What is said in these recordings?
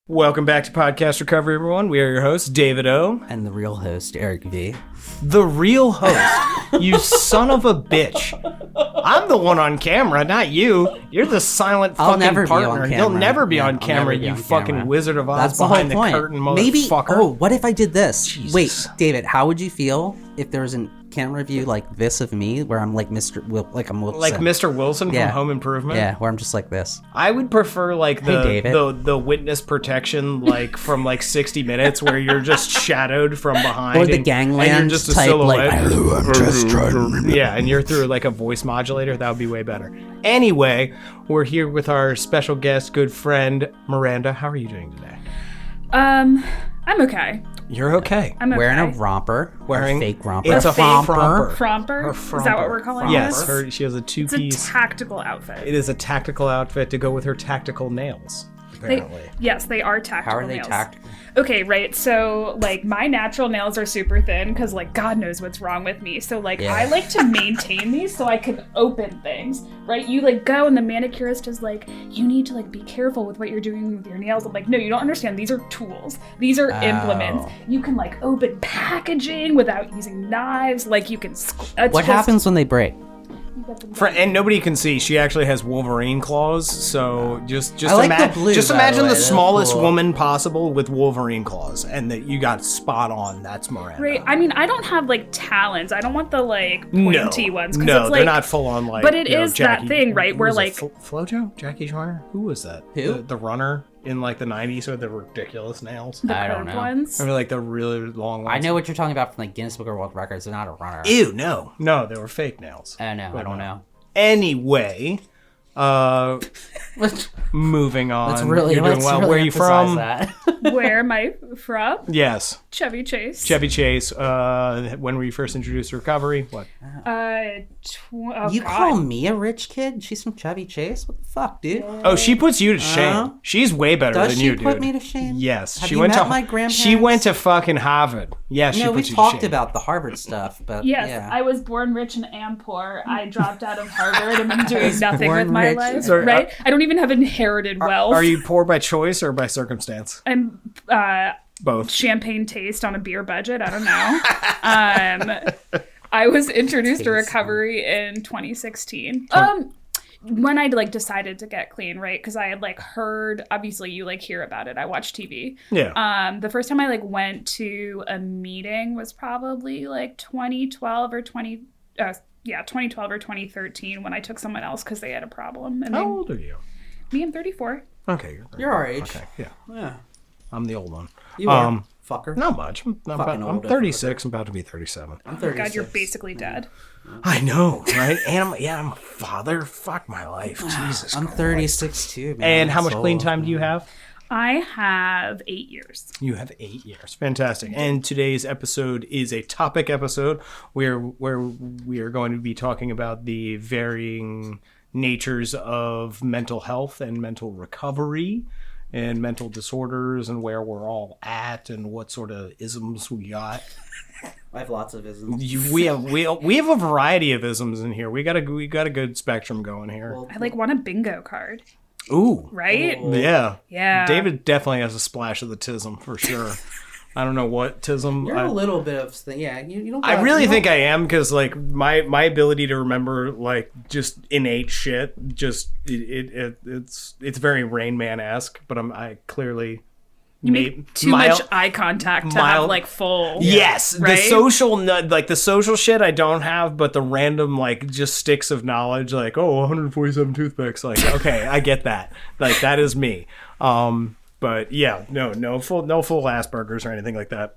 Welcome back to Podcast Recovery, everyone. We are your hosts, David O. And the real host, Eric V. The real host? You son of a bitch. I'm the one on camera, not you. You're the silent fucking partner. You'll never be on camera, you fucking Wizard of Oz. That's the whole behind point. The curtain, Maybe, motherfucker. what if I did this? Jesus. Wait, David, how would you feel if there was a camera view like this of me, where I'm like I'm Wilson. Like Mr. Wilson from Home Improvement? Yeah, where I'm just like this. I would prefer like the witness protection like from like 60 Minutes where you're just shadowed from behind. Or the Gangland and you're just a type, silhouette. hello, I'm just trying. Yeah, and you're through like a voice modulator. That would be way better. Anyway, we're here with our special guest, good friend, Miranda. How are you doing today? I'm okay. You're okay. I'm okay. Wearing a romper. Wearing a fake romper. It's a fromper. Fromper? Is that what we're calling Yes, this? she has a two-piece. It's a tactical outfit. It is a tactical outfit to go with her tactical nails, apparently. Yes, they are tactical How are they nails. tactical? Okay, right. So, like, my natural nails are super thin because, like, God knows what's wrong with me. So, like, I like to maintain these so I can open things, right? You, like, go and the manicurist is like, you need to, like, be careful with what you're doing with your nails. I'm like, no, you don't understand. These are tools. These are implements. You can, like, open packaging without using knives. Like, you can... What happens when they break? And nobody can see. She actually has Wolverine claws. So just like the blue, just by imagine the way. the smallest Cool. woman possible with Wolverine claws, and that you got spot on. That's Miranda. Right. I mean, I don't have, like, talons. I don't want the, like, pointy ones. No, it's, they're like, not full on, like. But it you know, is Jackie, that thing, right? who Where, was it, like... Flojo? Jackie Schreiner? Who was that? Who? The runner in, like, the 90s with the ridiculous nails. The I don't curved know. ones. I mean, like, the really long ones. I know what you're talking about from the Guinness Book of World Records. They're not a runner. Ew, no. No, they were fake nails. I know. I don't know. Anyway, moving on. Let's really, You're doing well. really Where are you from? That. Where am I from? Yes. Chevy Chase. Chevy Chase. When were you first introduced to recovery? What? You call me a rich kid? She's from Chevy Chase? What the fuck, dude? Oh, she puts you to shame. She's way better Does than she you, dude. put me to shame? Yes. Have she you went met to my grandparents? She went to fucking Harvard. Yeah, she No, we puts you to talked shame. about the Harvard stuff, but Yes, yeah. I was born rich and am poor. I dropped out of Harvard and I'm doing nothing born with my rich. life. Sorry, right? I don't even have inherited wealth. Are you poor by choice or by circumstance? I'm Both. champagne taste on a beer budget. I don't know. I was introduced to recovery in 2016. When I like decided to get clean, right? Because I had like heard, obviously you like hear about it. I watch TV. Yeah. The first time I like went to a meeting was probably like 2012 or 2013 when I took someone else because they had a problem. And How old are you? Me, I'm 34. Okay. You're our age. Okay. Yeah. Yeah. I'm the old one. You are. Fucker. Not much. I'm 36. I'm about to be 37. I'm 36. God, you're basically dead. I know, right? And I'm a father. Fuck my life. Jesus I'm Christ. 36 too, man. And how much That's clean old. time do you have? I have 8 years. You have 8 years. Fantastic. And today's episode is a topic episode where we are going to be talking about the varying natures of mental health and mental recovery and mental disorders and where we're all at and what sort of isms we got. I have lots of isms. We have a variety of isms in here. We got a good spectrum going here. Well, I like want a bingo card. Ooh. Right? Oh. Yeah. Yeah. David definitely has a splash of the tism for sure. I don't know what tism. You're a little bit of thing. Yeah, you don't. I really think I am because like my ability to remember like just innate shit, just it's very Rain Man-esque, but I clearly You make too much eye contact to have like full. Yes, right? the social shit I don't have, but the random like just sticks of knowledge, like 147 toothpicks. Like okay, I get that. Like that is me. But yeah, no full Asperger's or anything like that.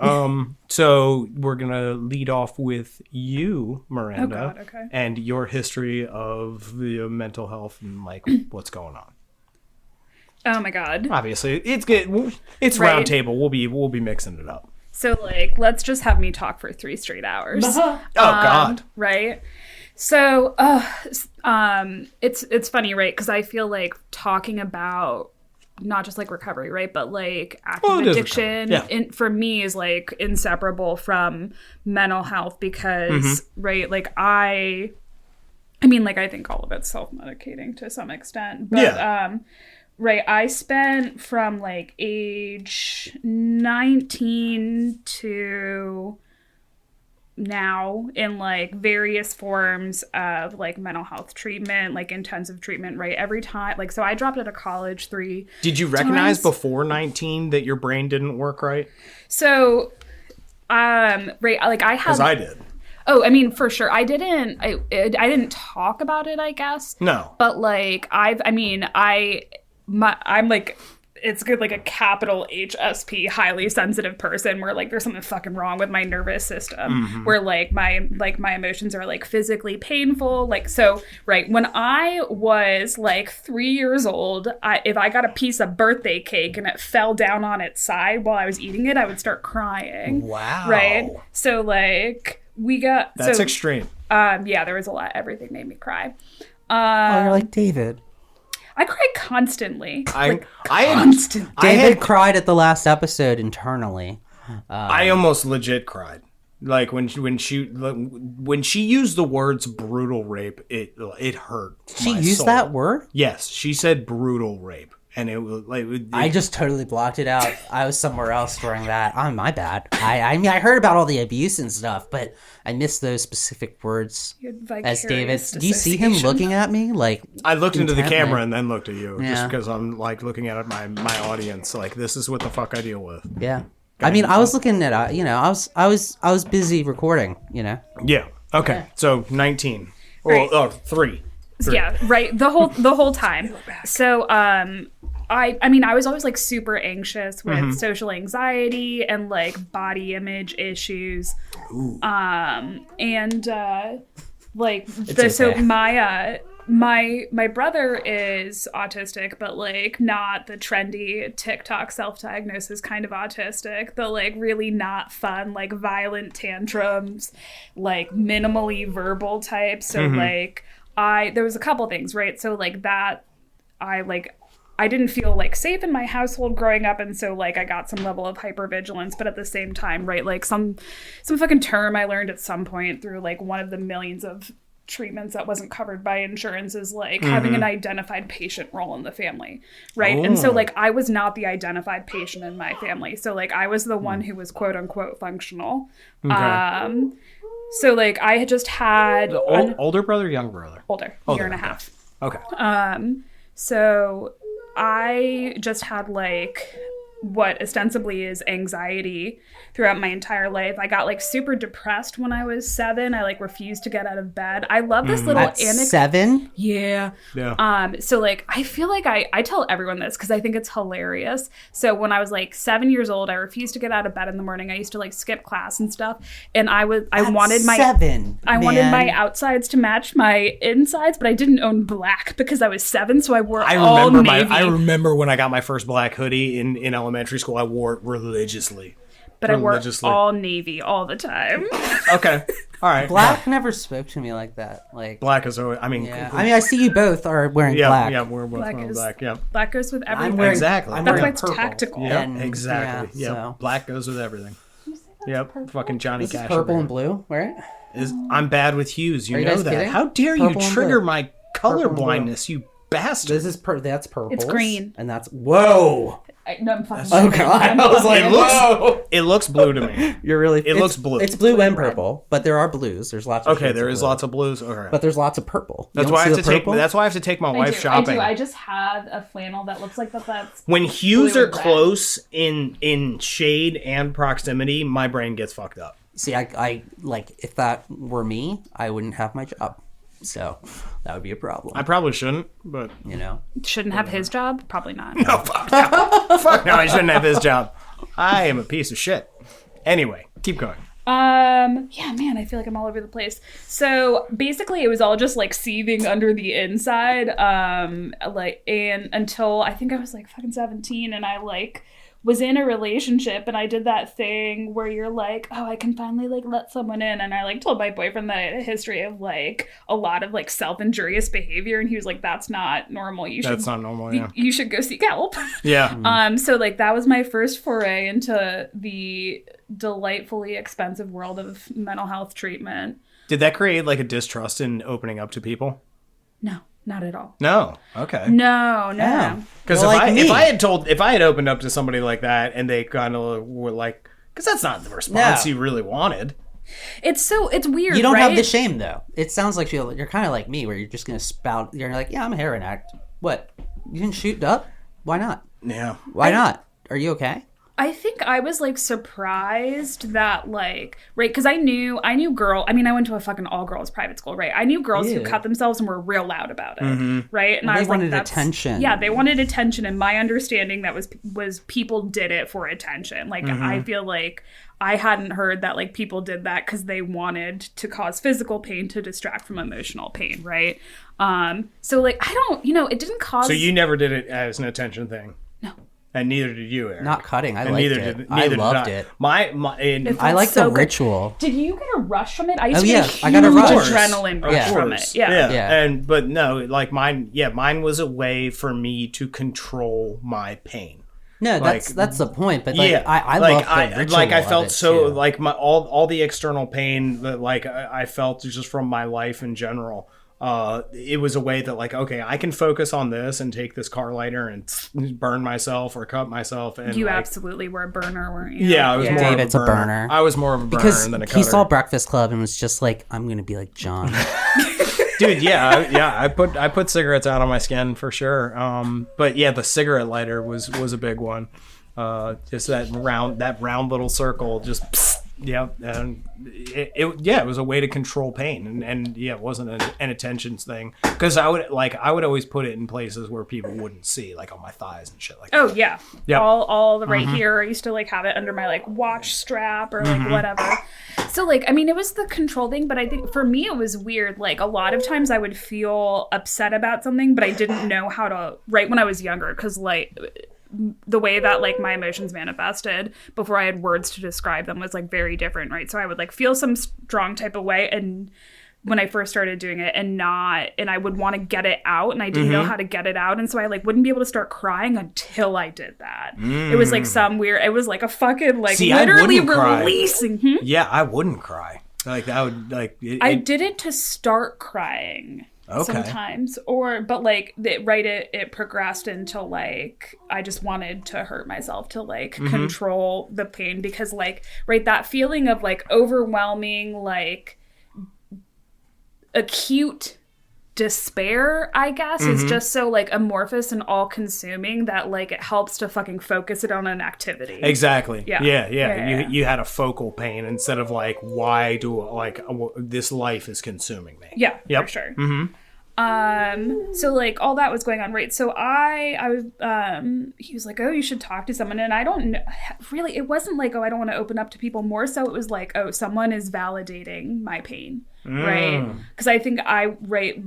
So we're gonna lead off with you, Miranda, Oh God, okay. and your history of the mental health and like what's going on. Oh my God. Obviously, it's good. It's Right. round table. We'll be mixing it up. So like, let's just have me talk for 3 straight hours. Oh God. Right. So, it's funny, right? Because I feel like talking about not just like recovery, right? But like active addiction for me is like inseparable from mental health because, right? Like I I mean, like, I think all of it's self-medicating to some extent. But, Yeah. right, I spent from, like, age 19 to now in, like, various forms of, like, mental health treatment, like, intensive treatment, right? Every time, like, so I dropped out of college 3 Did you recognize times. before 19 that your brain didn't work right? So, right, like, I had... Because I did. Oh, I mean, for sure. I didn't talk about it, I guess. No. But, like, I'm like, it's good, like a capital HSP, highly sensitive person where, like, there's something fucking wrong with my nervous system where, like, my emotions are, like, physically painful. Like, so, right, when I was, like, 3 years old, if I got a piece of birthday cake and it fell down on its side while I was eating it, I would start crying. Wow. Right? So, like... That's extreme. Yeah, there was a lot. Everything made me cry. Oh, you're like David. I cry constantly. David cried at the last episode internally. I almost legit cried. Like when she used the words brutal rape, it hurt. She my used soul. that word? Yes, she said brutal rape, and it was like I just totally blocked it out. I was somewhere else during that. Oh, my bad. I mean, I heard about all the abuse and stuff, but I missed those specific words. As David, do you see him looking at me? Like, I looked into the intently? camera and then looked at you, just Yeah. because I'm like looking at my audience. Like, this is what the fuck I deal with. Yeah. I mean, I was looking at, I was busy recording, Yeah. Okay. So 19. Right. Oh, 3. Yeah, right. The whole time. So, I mean, I was always like super anxious with social anxiety and like body image issues. Ooh. Like okay. so my brother is autistic, but like not the trendy TikTok self-diagnosis kind of autistic. The like really not fun, like violent tantrums, like minimally verbal type. So like there was a couple things, right? So like that I didn't feel like safe in my household growing up, and so like I got some level of hypervigilance, but at the same time, right, like some fucking term I learned at some point through like one of the millions of treatments that wasn't covered by insurance is like having an identified patient role in the family, right? And so like I was not the identified patient in my family, so like I was the one who was quote unquote functional. Okay. So like I had just had older brother, young brother? older, year and a half. Okay. So I just had like what ostensibly is anxiety throughout my entire life. I got like super depressed when I was 7. I like refused to get out of bed. I love this little At anecdote. 7? Yeah. Yeah. So like I feel like I tell everyone this because I think it's hilarious. So when I was like 7 years old, I refused to get out of bed in the morning. I used to like skip class and stuff. And I wanted my 7. I wanted my outsides to match my insides, but I didn't own black because I was 7, so I wore all navy. I remember when I got my first black hoodie in elementary school. I wore it religiously. But I wore all navy all the time. Okay. All right. Black never spoke to me like that. Like Black is always, I mean, yeah. I mean, I see you both are wearing black. Yeah, we're both wearing black. Yeah. Black goes with everything. I'm wearing, Exactly. I'm That's wearing why it's purple. tactical. Yeah, And- exactly. yeah, Yep. so. Black goes with everything. Yep. Fucking Johnny This is Cash. purple and blue, right? I'm bad with hues. You Are you know guys that. kidding? How dare Purple you and trigger blue. my Purple color and blue. blindness, you bastard. This is that's purple. It's green. And that's whoa. No, I'm fucking. Oh god, I was like, whoa. It looks blue to me. You're really. It looks blue. It's blue and purple, but there are blues. There's lots of. Okay, shades there of is blue. lots of blues. Okay. But there's lots of purple. You That's don't why I see have to the take. purple? That's why I have to take my wife shopping. I just have a flannel that looks like that's. When hues blue are and red. close in shade and proximity, my brain gets fucked up. See, I like if that were me, I wouldn't have my job. So that would be a problem. I probably shouldn't, but you know. Shouldn't have his job? Probably not. no, fuck no. Fuck no, I shouldn't have his job. I am a piece of shit. Anyway, keep going. Yeah, man, I feel like I'm all over the place. So basically it was all just like seething under the inside. And until I think I was like fucking 17 and I like was in a relationship and I did that thing where you're like, oh, I can finally like let someone in. And I like told my boyfriend that I had a history of like a lot of like self-injurious behavior. And he was like, that's not normal. That's not normal, yeah. You should go seek help. Yeah. So like that was my first foray into the delightfully expensive world of mental health treatment. Did that create like a distrust in opening up to people? No, not at all. No. Okay. No. Because if I had opened up to somebody like that and they kind of were like, because that's not the response you really wanted. It's weird. You don't right? have the shame though. It sounds like you're kind of like me, where you're just gonna spout. You're like, yeah, I'm a heroin addict. What? You didn't shoot up? Why not? Yeah. Why not? Are you okay? I think I was like surprised that like, right, because I knew I went to a fucking all girls private school, right? I knew girls who cut themselves and were real loud about it, right? And well, I was wanted like, attention. Yeah, they wanted attention, and my understanding that was people did it for attention. Like I feel like I hadn't heard that like people did that because they wanted to cause physical pain to distract from emotional pain, right? So like I don't, it didn't cause. So you never did it as an attention thing. And neither did you, Eric. Not cutting. I liked it. I loved it. I like the ritual. Did you get a rush from it? I used to get a huge I got a rush. adrenaline rush from it. Yeah. But no, like mine was a way for me to control my pain. No, that's the point. But like, I love the ritual. Like I felt so too. like my all the external pain that like I felt just from my life in general. It was a way that like, okay, I can focus on this and take this car lighter and burn myself or cut myself. And you like, absolutely were a burner, weren't you? Yeah, I was more David's of a burner. I was more of a burner because than a cutter. he saw Breakfast Club and was just like, I'm gonna be like John. Dude, I put cigarettes out on my skin for sure. But yeah, the cigarette lighter was a big one. Just that round little circle, just. Psst. Yeah, and it was a way to control pain, and it wasn't an attention thing, because I would always put it in places where people wouldn't see, like on my thighs and shit like that. Oh yeah, all the right here. I used to like have it under my like watch strap or like whatever. So like, I mean, it was the control thing, but I think for me it was weird. Like a lot of times I would feel upset about something, but I didn't know how to. Right when I was younger, because like. The way that like my emotions manifested before I had words to describe them was like very different, right? So I would like feel some strong type of way, and when I first started doing it, and I would want to get it out, and I didn't know how to get it out, and so I like wouldn't be able to start crying until I did that. It was like it was like a fucking like literally releasing. Yeah, I wouldn't cry. Like that would like. I did it to start crying. Sometimes, but like it progressed into like I just wanted to hurt myself to like control the pain, because like that feeling of like overwhelming like acute despair, I guess, is just so like amorphous and all consuming that like it helps to fucking focus it on an activity. Exactly. Yeah. You had a focal pain instead of like, why do like this life is consuming me. Yeah, for sure. So like all that was going on, right? So I was he was like, oh, you should talk to someone, and I don't know, really, it wasn't like, oh, I don't want to open up to people. More so it was like, oh, someone is validating my pain, right? Because I think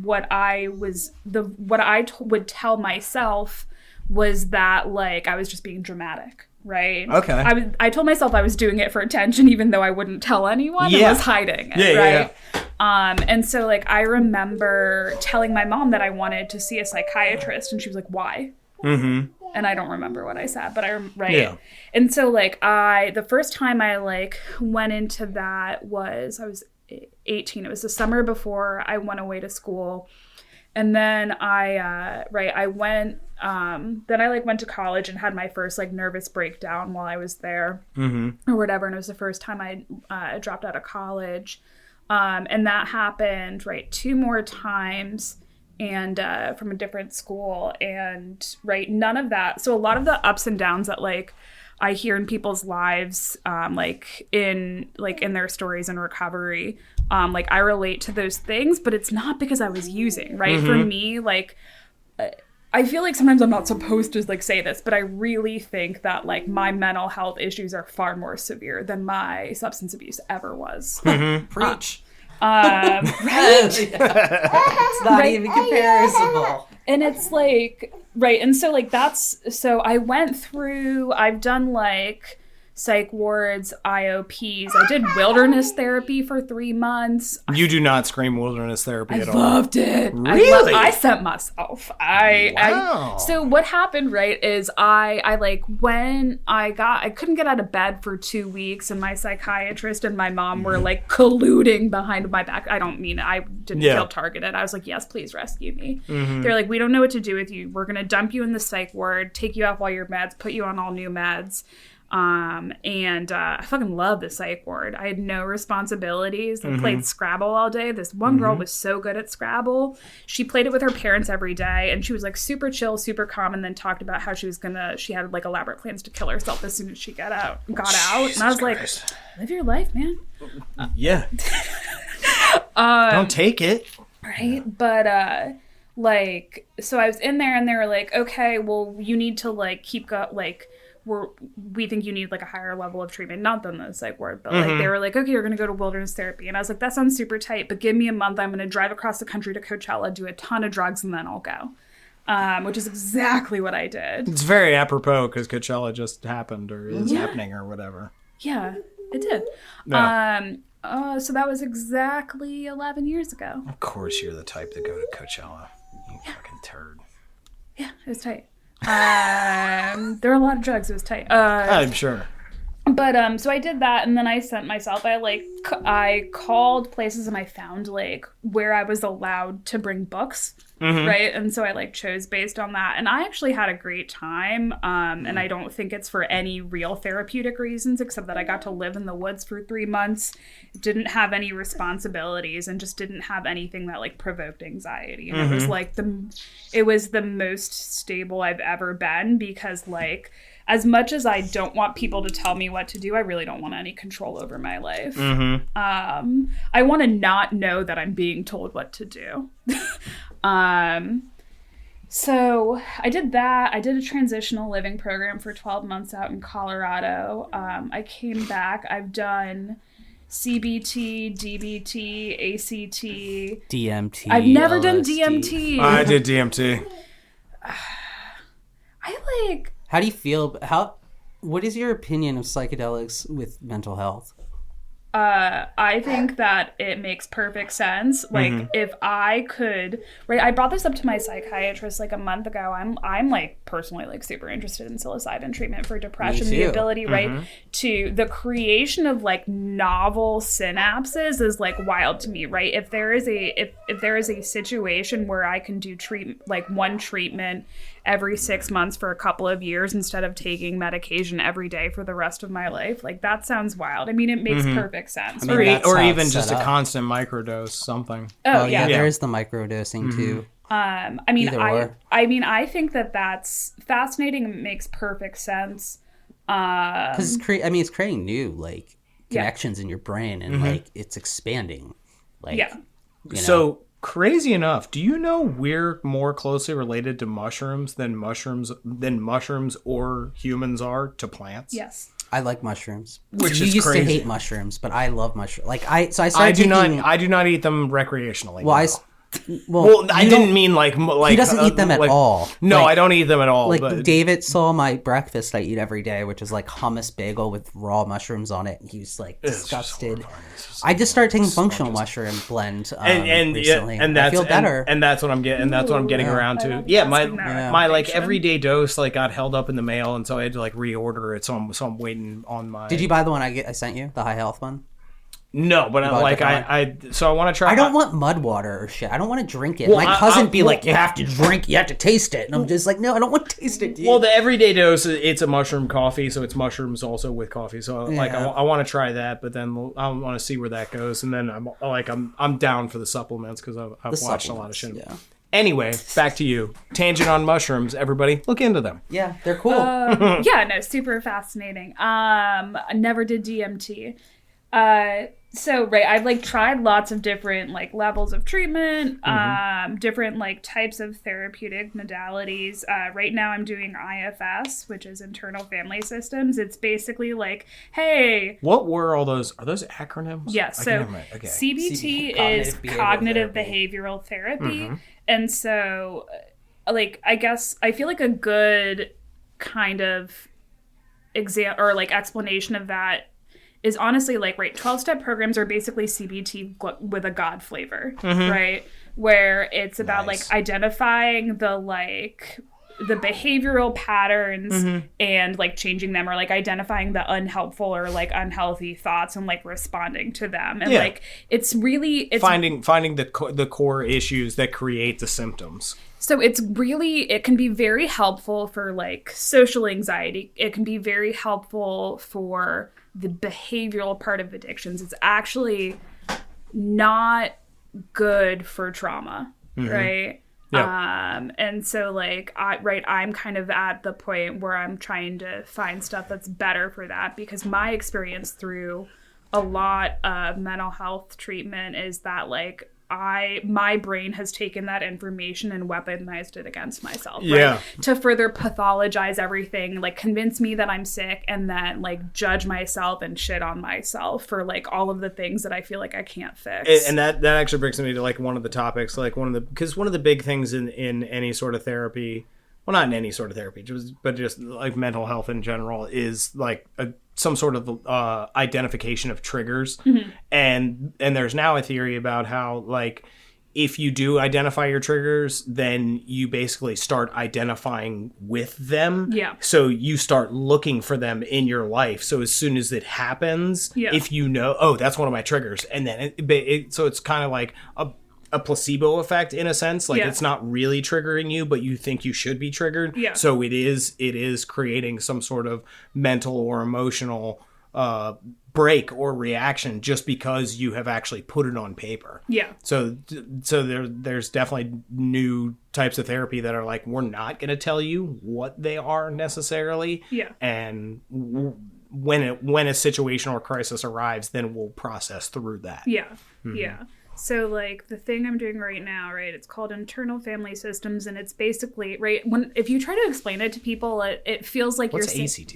what I would tell myself was that like I was just being dramatic. Right. Okay. I told myself I was doing it for attention, even though I wouldn't tell anyone. I was hiding it. Right. And so like I remember telling my mom that I wanted to see a psychiatrist, and she was like, "Why?" And I don't remember what I said, but And so like the first time I like went into that was I was 18. It was the summer before I went away to school. And then I went, then I like went to college and had my first like nervous breakdown while I was there or whatever. And it was the first time I dropped out of college. And that happened, 2 more times, and from a different school, and none of that. So a lot of the ups and downs that like I hear in people's lives, like in their stories in recovery, like I relate to those things, but it's not because I was using, right? For me, like I feel like sometimes I'm not supposed to like say this, but I really think that like my mental health issues are far more severe than my substance abuse ever was. Preach. Right? It's not even comparable. And it's like, and so like so I went through, I've done like psych wards, IOPs. I did wilderness therapy for 3 months. You do not scream wilderness therapy at all. I loved it. Really? I sent myself. Wow. So what happened, right, is I when I couldn't get out of bed for 2 weeks, and my psychiatrist and my mom were like colluding behind my back. I didn't feel targeted. I was like, yes, please rescue me. They're like, we don't know what to do with you. We're going to dump you in the psych ward, take you off all your meds, put you on all new meds. I fucking love the psych ward. I had no responsibilities. I played Scrabble all day. This one girl was so good at Scrabble. She played it with her parents every day, and she was like super chill, super calm, and then talked about how she had like elaborate plans to kill herself as soon as she got out. And I was like, live your life, man. Yeah. Don't take it. Right? But so I was in there, and they were like, okay, well, you need to like we think you need like a higher level of treatment, not than the psych ward, but like they were like, okay, you're gonna go to wilderness therapy, and I was like, that sounds super tight, but give me a month. I'm gonna drive across the country to Coachella, do a ton of drugs, and then I'll go. Which is exactly what I did. It's very apropos because Coachella just happened or is happening or whatever. Yeah, it did. Yeah. So that was exactly 11 years ago. Of course, you're the type to go to Coachella. You fucking turd. Yeah, it was tight. There were a lot of drugs. It was tight. I'm sure. But so I did that, and then I sent myself. I called places, and I found like where I was allowed to bring books, right? And so I like chose based on that, and I actually had a great time. And I don't think it's for any real therapeutic reasons, except that I got to live in the woods for 3 months, didn't have any responsibilities, and just didn't have anything that like provoked anxiety. And it was like it was the most stable I've ever been, because like, as much as I don't want people to tell me what to do, I really don't want any control over my life. I want to not know that I'm being told what to do. So I did that. I did a transitional living program for 12 months out in Colorado. I came back. I've done CBT, DBT, ACT. DMT. I've never LSD. done DMT. I did DMT. How do you feel? What is your opinion of psychedelics with mental health? I think that it makes perfect sense. Like, if I could, right? I brought this up to my psychiatrist like a month ago. I'm like personally like super interested in psilocybin treatment for depression. The ability, right, to the creation of like novel synapses is like wild to me, right? If there is a situation where I can do one treatment every 6 months for a couple of years instead of taking medication every day for the rest of my life, like that sounds wild. I mean, it makes perfect sense. I mean, or even just a constant microdose, something. Oh yeah, there's the microdosing too. I think that's fascinating. It makes perfect sense. Because it's creating new like connections in your brain, and like it's expanding. Like, So crazy enough, do you know we're more closely related to mushrooms than mushrooms or humans are to plants? Yes. I like mushrooms. Which you is used crazy. to hate mushrooms, but I love mushrooms. Like I started I do not eat them recreationally. Well, I didn't mean like he doesn't eat them at all. No, like, I don't eat them at all. Like but David saw my breakfast I eat every day, which is like hummus bagel with raw mushrooms on it. And he was like disgusted. I just started taking functional mushroom blend recently. And that's, I feel better. And that's what I'm getting. And that's what I'm getting around to. Yeah, my like everyday dose like got held up in the mail, and so I had to like reorder it. So I'm waiting on my. Did you buy the one I sent you, the high health one? No, but I want to try. I don't want mud water or shit. I don't want to drink it. Well, my cousin be like, you have to drink, you have to taste it. And I'm just like, no, I don't want to taste it, dude. Well, the everyday dose, it's a mushroom coffee, so it's mushrooms also with coffee. So I want to try that, but then I want to see where that goes. And then I'm down for the supplements because I've watched a lot of shit. Yeah. Anyway, back to you. Tangent on mushrooms, everybody. Look into them. Yeah, they're cool. Super fascinating. Never did DMT. So, right, I've like tried lots of different like levels of treatment, different like types of therapeutic modalities. Right now I'm doing IFS, which is internal family systems. It's basically like, hey. What were all those? Are those acronyms? Yeah, so CBT is cognitive behavioral therapy. And so, like, I guess I feel like a good kind of explanation of that is honestly like, right, 12-step programs are basically CBT with a God flavor, right? Where it's about like identifying the behavioral patterns and like changing them, or like identifying the unhelpful or like unhealthy thoughts and like responding to them. And like it's finding the core issues that create the symptoms. So it can be very helpful for like social anxiety. It can be very helpful for the behavioral part of addictions. It's actually not good for trauma, right? Yeah. And so like I'm kind of at the point where I'm trying to find stuff that's better for that, because my experience through a lot of mental health treatment is that like my brain has taken that information and weaponized it against myself, right? To further pathologize everything, like convince me that I'm sick, and then like judge myself and shit on myself for like all of the things that I feel like I can't fix. And that actually brings me to like one of the topics, like because one of the big things in any sort of therapy, well, not in any sort of therapy, but just like mental health in general, is like some sort of identification of triggers. And there's now a theory about how like if you do identify your triggers, then you basically start identifying with them. Yeah. So you start looking for them in your life. So as soon as it happens, if you know, oh, that's one of my triggers, and then so it's kind of like a placebo effect in a sense, like it's not really triggering you, but you think you should be triggered. Yeah. So it is creating some sort of mental or emotional break or reaction just because you have actually put it on paper. Yeah. So there's definitely new types of therapy that are like, we're not going to tell you what they are necessarily. Yeah. And when a situation or crisis arrives, then we'll process through that. Yeah. Yeah. So, like, the thing I'm doing right now, right, it's called Internal Family Systems, and it's basically, right, if you try to explain it to people, it feels like What's ACT?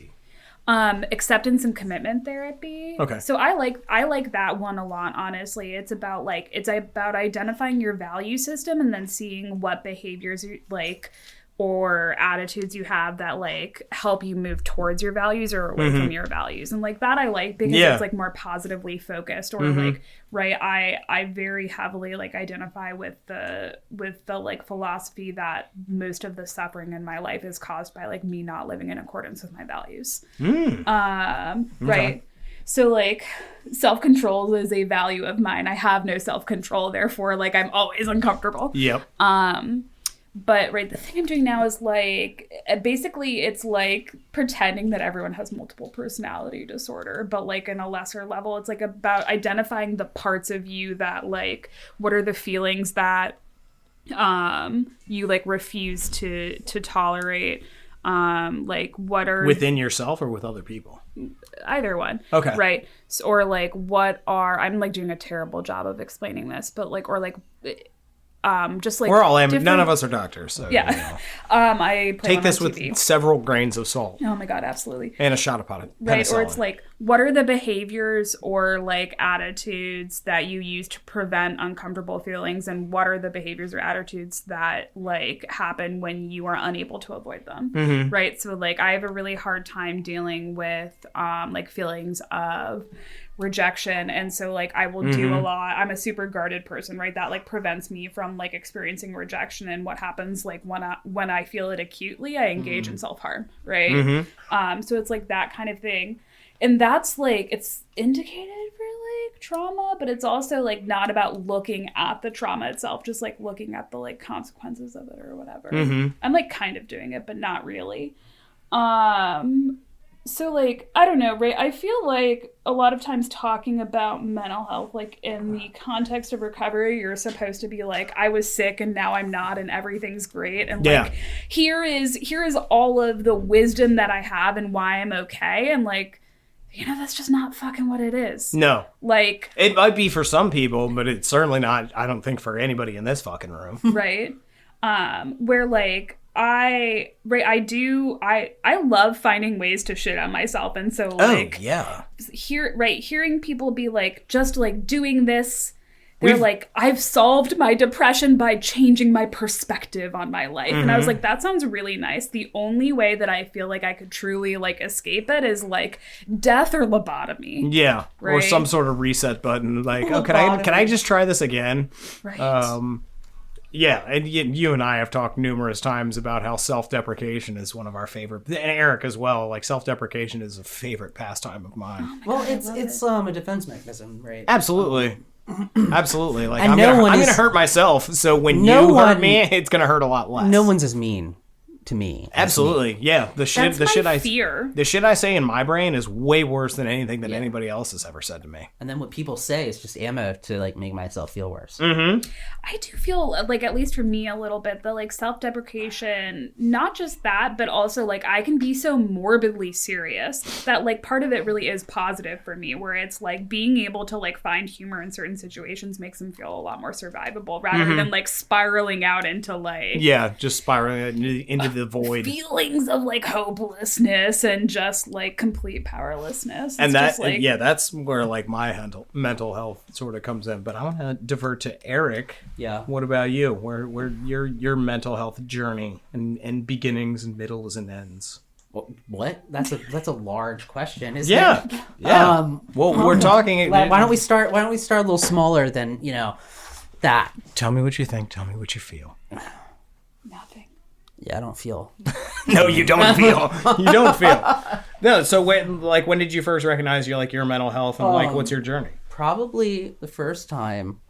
Acceptance and commitment therapy. Okay. So I like that one a lot, honestly. It's about identifying your value system and then seeing what behaviors like or attitudes you have that like help you move towards your values or away from your values. And like that I like because it's like more positively focused, or like, right, I very heavily like identify with the like philosophy that most of the suffering in my life is caused by like me not living in accordance with my values. Right. So like self-control is a value of mine. I have no self-control, therefore like I'm always uncomfortable. Yep. But, right, the thing I'm doing now is, like, basically it's, like, pretending that everyone has multiple personality disorder, but, like, in a lesser level. It's, like, about identifying the parts of you that, like, what are the feelings that you, like, refuse to tolerate? Like, what are... Within yourself or with other people? Either one. Okay. Right? So, or, like, what are... I'm, like, doing a terrible job of explaining this, but, like, or, like... just like we're all none of us are doctors, so yeah. You know. I play take this with several grains of salt. Oh my god, absolutely. And a shot of penicillin. Right, or it's like, what are the behaviors or like attitudes that you use to prevent uncomfortable feelings, and what are the behaviors or attitudes that like happen when you are unable to avoid them? Right, so like I have a really hard time dealing with like feelings of rejection, and so like I will do a lot. I'm a super guarded person, right? That like prevents me from like experiencing rejection. And what happens like when I feel it acutely, I engage in self-harm, right? So it's like that kind of thing, and that's like it's indicated for like trauma, but it's also like not about looking at the trauma itself, just like looking at the like consequences of it or whatever. I'm like kind of doing it, but not really. So, like, I don't know, right? I feel like a lot of times talking about mental health, like, in the context of recovery, you're supposed to be like, I was sick and now I'm not and everything's great. And, like, here is all of the wisdom that I have and why I'm okay. And, like, you know, that's just not fucking what it is. No. Like... It might be for some people, but it's certainly not, I don't think, for anybody in this fucking room. Right? Where, like... I love finding ways to shit on myself, and so like hearing people be like, just like doing this They're like, I've solved my depression by changing my perspective on my life. And I was like, that sounds really nice. The only way that I feel like I could truly like escape it is like death or lobotomy. Yeah. Right? Or some sort of reset button. Like, oh, can I just try this again? Right. Yeah, and you and I have talked numerous times about how self-deprecation is one of our favorite, and Eric as well. Like self-deprecation is a favorite pastime of mine. Oh well, it's a defense mechanism, right? Absolutely, absolutely. Like And I'm gonna hurt myself, so when you hurt me, it's gonna hurt a lot less. No one's as mean to me. Absolutely, yeah. The shit fear. The shit I say in my brain is way worse than anything that anybody else has ever said to me. And then what people say is just ammo to like make myself feel worse. Mm-hmm. I do feel like, at least for me a little bit, the like self-deprecation, not just that, but also like I can be so morbidly serious that like part of it really is positive for me, where it's like being able to like find humor in certain situations makes them feel a lot more survivable rather than like spiraling out into like just spiraling into the void, feelings of like hopelessness and just like complete powerlessness. And it's just, like, that's where like my mental health sort of comes in. But I want to divert to Eric. Yeah. What about you? Where your mental health journey and beginnings and middles and ends? What? That's a large question, isn't it? Yeah. Well, we're talking. Why don't we start a little smaller than that? Tell me what you think. Tell me what you feel. Nothing. Yeah, I don't feel. No, you don't feel. You don't feel. No. So when did you first recognize your mental health and what's your journey? Probably the first time.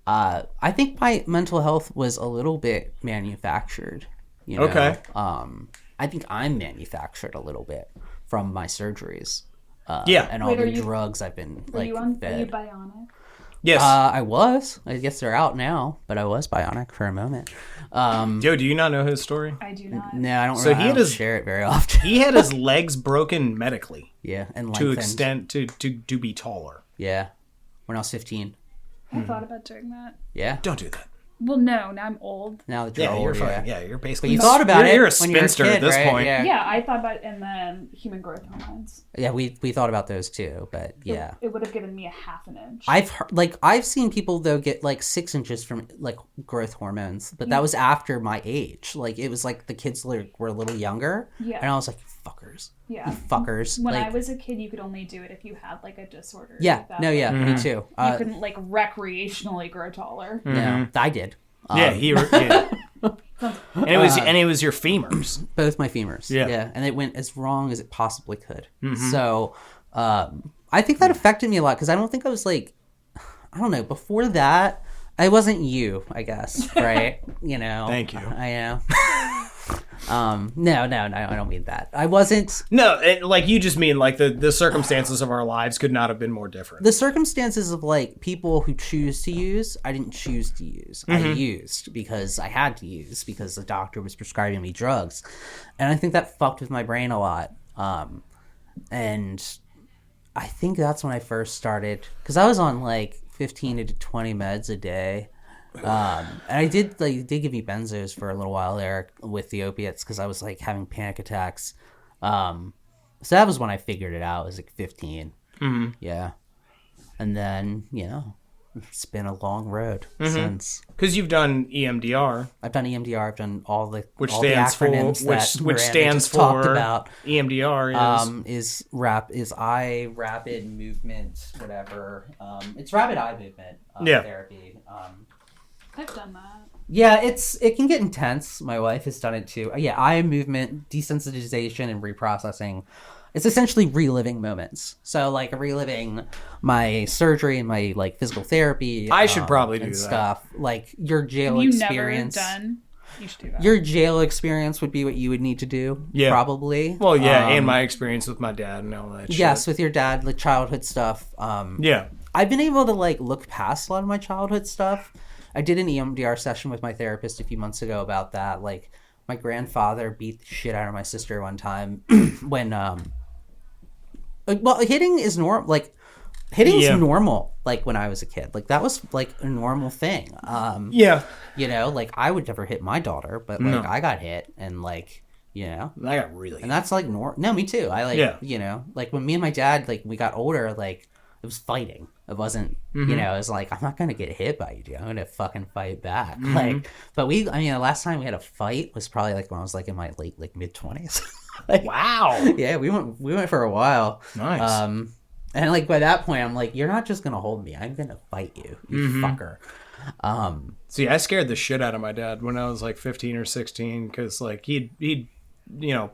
I think my mental health was a little bit manufactured. Okay. I think I'm manufactured a little bit from my surgeries. And all the drugs I've been fed. Are you bionic? Yes. I was. I guess they're out now, but I was bionic for a moment. Yo, do you not know his story? I do not. No, I don't. So I don't share it very often. He had his legs broken medically. Yeah, and to extent to be taller. Yeah, when I was 15. I thought about doing that. Yeah. Don't do that. Well, no, now I'm old. Now that you're old, you're fine. Yeah, you're basically. But you thought about it. You're a when you were spinster a kid, at this right? point. Yeah, I thought about it, and then human growth hormones. Yeah, we thought about those too, but yeah. It would have given me a half an inch. I've seen people though get like 6 inches from like growth hormones, but that was after my age. Like it was like the kids were a little younger. Yeah. And I was like, fuckers. Yeah. You fuckers. When like, I was a kid, you could only do it if you had like a disorder. Yeah. Like that. No, yeah, me too. You couldn't like recreationally grow taller. No, I did. And it was your femurs. Both my femurs. Yeah. And it went as wrong as it possibly could. So I think that affected me a lot because I don't think I was like, I don't know, before that, I wasn't you, I guess, right? Thank you. I know. No, I don't mean that. I wasn't. No, like you just mean like the circumstances of our lives could not have been more different. The circumstances of like people who choose to use, I didn't choose to use. I used because I had to use because the doctor was prescribing me drugs, and I think that fucked with my brain a lot. And I think that's when I first started because I was on like 15 to 20 meds a day. And I did give me benzos for a little while there with the opiates because I was like having panic attacks. So that was when I figured it out. I was like 15. Yeah. And then, it's been a long road since. Because you've done EMDR. I've done EMDR. I've done all the acronyms which stands for talked about. EMDR is eye rapid movement, whatever. It's rapid eye movement therapy. I've done that. Yeah, it can get intense. My wife has done it too. Yeah, eye movement, desensitization, and reprocessing. It's essentially reliving moments. So like reliving my surgery and my like physical therapy. I should probably do that stuff. Like your jail Have experience. Never done. You should do that. Your jail experience would be what you would need to do. Yeah, probably. Well, yeah, and my experience with my dad and all that. Yes, with your dad, like childhood stuff. Yeah, I've been able to like look past a lot of my childhood stuff. I did an EMDR session with my therapist a few months ago about that. Like, my grandfather beat the shit out of my sister one time when, hitting is normal. Like, hitting's normal. Like when I was a kid, like that was like a normal thing. Like I would never hit my daughter, but like I got hit, and like I got really, and that's like no, me too. I like like when me and my dad like we got older, like it was fighting. It wasn't, you know, it was like, I'm not going to get hit by you, dude. I'm going to fucking fight back. Like, but the last time we had a fight was probably like when I was like in my mid-20s. Like, wow. Yeah, we went for a while. Nice. And like by that point, I'm like, you're not just gonna hold me. I'm gonna fight you, you fucker. See, I scared the shit out of my dad when I was like 15 or 16 because like he'd you know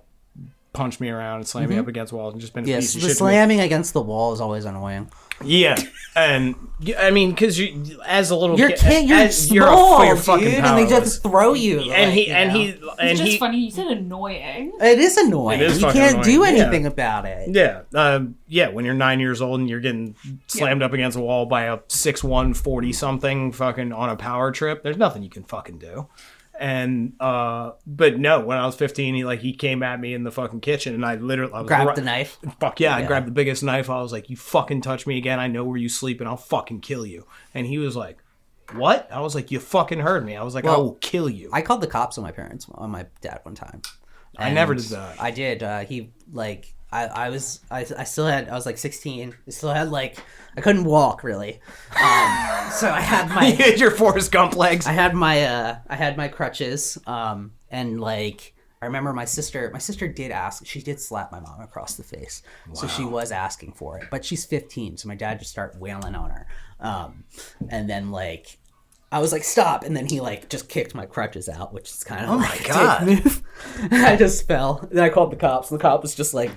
punch me around and slam me up against walls and just been a piece of shit. The slamming against the wall is always annoying. Yeah, and I mean, because you, as a little kid, you're small, you're fucking dude, and they just throw you. And it's just funny. You said annoying. It is annoying. It is you can't annoying. do anything about it. Yeah, when you're 9 years old and you're getting slammed up against a wall by a 6'1", 40-something fucking on a power trip, there's nothing you can fucking do. And but no, when I was 15, he came at me in the fucking kitchen, and I grabbed the knife. Fuck yeah, I grabbed the biggest knife. I was like, "You fucking touch me again, I know where you sleep, and I'll fucking kill you." And he was like, "What?" I was like, "You fucking heard me." I was like, "I will kill you." I called the cops on my dad one time. I never did that. I did. He like I was like 16. I still had like I couldn't walk really. So I had my you had your Forrest Gump legs. I had my crutches. And like I remember my sister did ask. She did slap my mom across the face. Wow. So she was asking for it. But she's 15, so my dad just started wailing on her. And then like I was like, stop, and then he like just kicked my crutches out, which is kind of my god. Move. I just fell. Then I called the cops, and the cop was just like,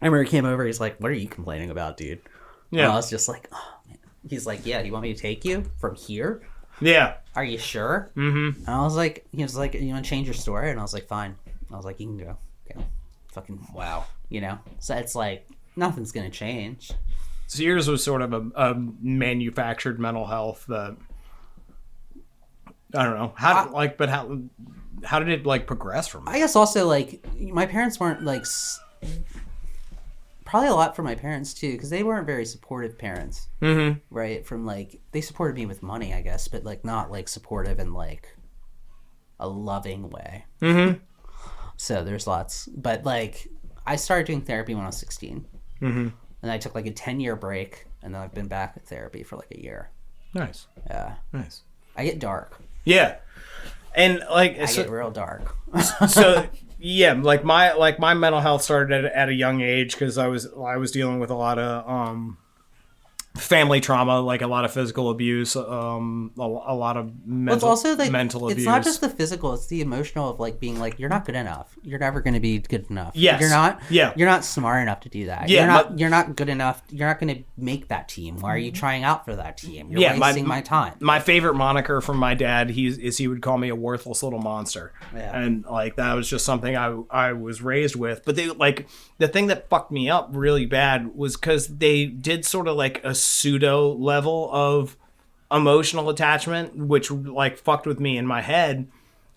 I remember he came over. He's like, "What are you complaining about, dude?" Yeah. And I was just like, "Oh man." He's like, "Yeah, you want me to take you from here?" Yeah. Are you sure? Mm-hmm. And I was like, he was like, "You want to change your story?" And I was like, "Fine." I was like, "You can go." Okay. Fucking wow. You know. So it's like nothing's gonna change. So yours was sort of a manufactured mental health that. I don't know how did it like progress from that? I guess also like my parents weren't like probably a lot for my parents too because they weren't very supportive parents, right? From like they supported me with money, I guess, but like not like supportive in like a loving way. So there's lots, but like I started doing therapy when I was 16, and I took like a 10-year break, and then I've been back at therapy for like a year. Nice. Yeah. Nice. I get dark. Yeah, and like I get real dark. So yeah, like my mental health started at a young age because I was dealing with a lot of family trauma, like a lot of physical abuse, a lot of mental, it's also like, mental abuse. It's not just the physical; it's the emotional of like being like you're not good enough. You're never going to be good enough. Yes. You're not. Yeah. You're not smart enough to do that. Yeah. You're not good enough. You're not going to make that team. Why are you trying out for that team? You're wasting my time. My favorite moniker from my dad, he would call me a worthless little monster, and like that was just something I was raised with. But they like the thing that fucked me up really bad was because they did sort of like a pseudo level of emotional attachment, which like fucked with me in my head,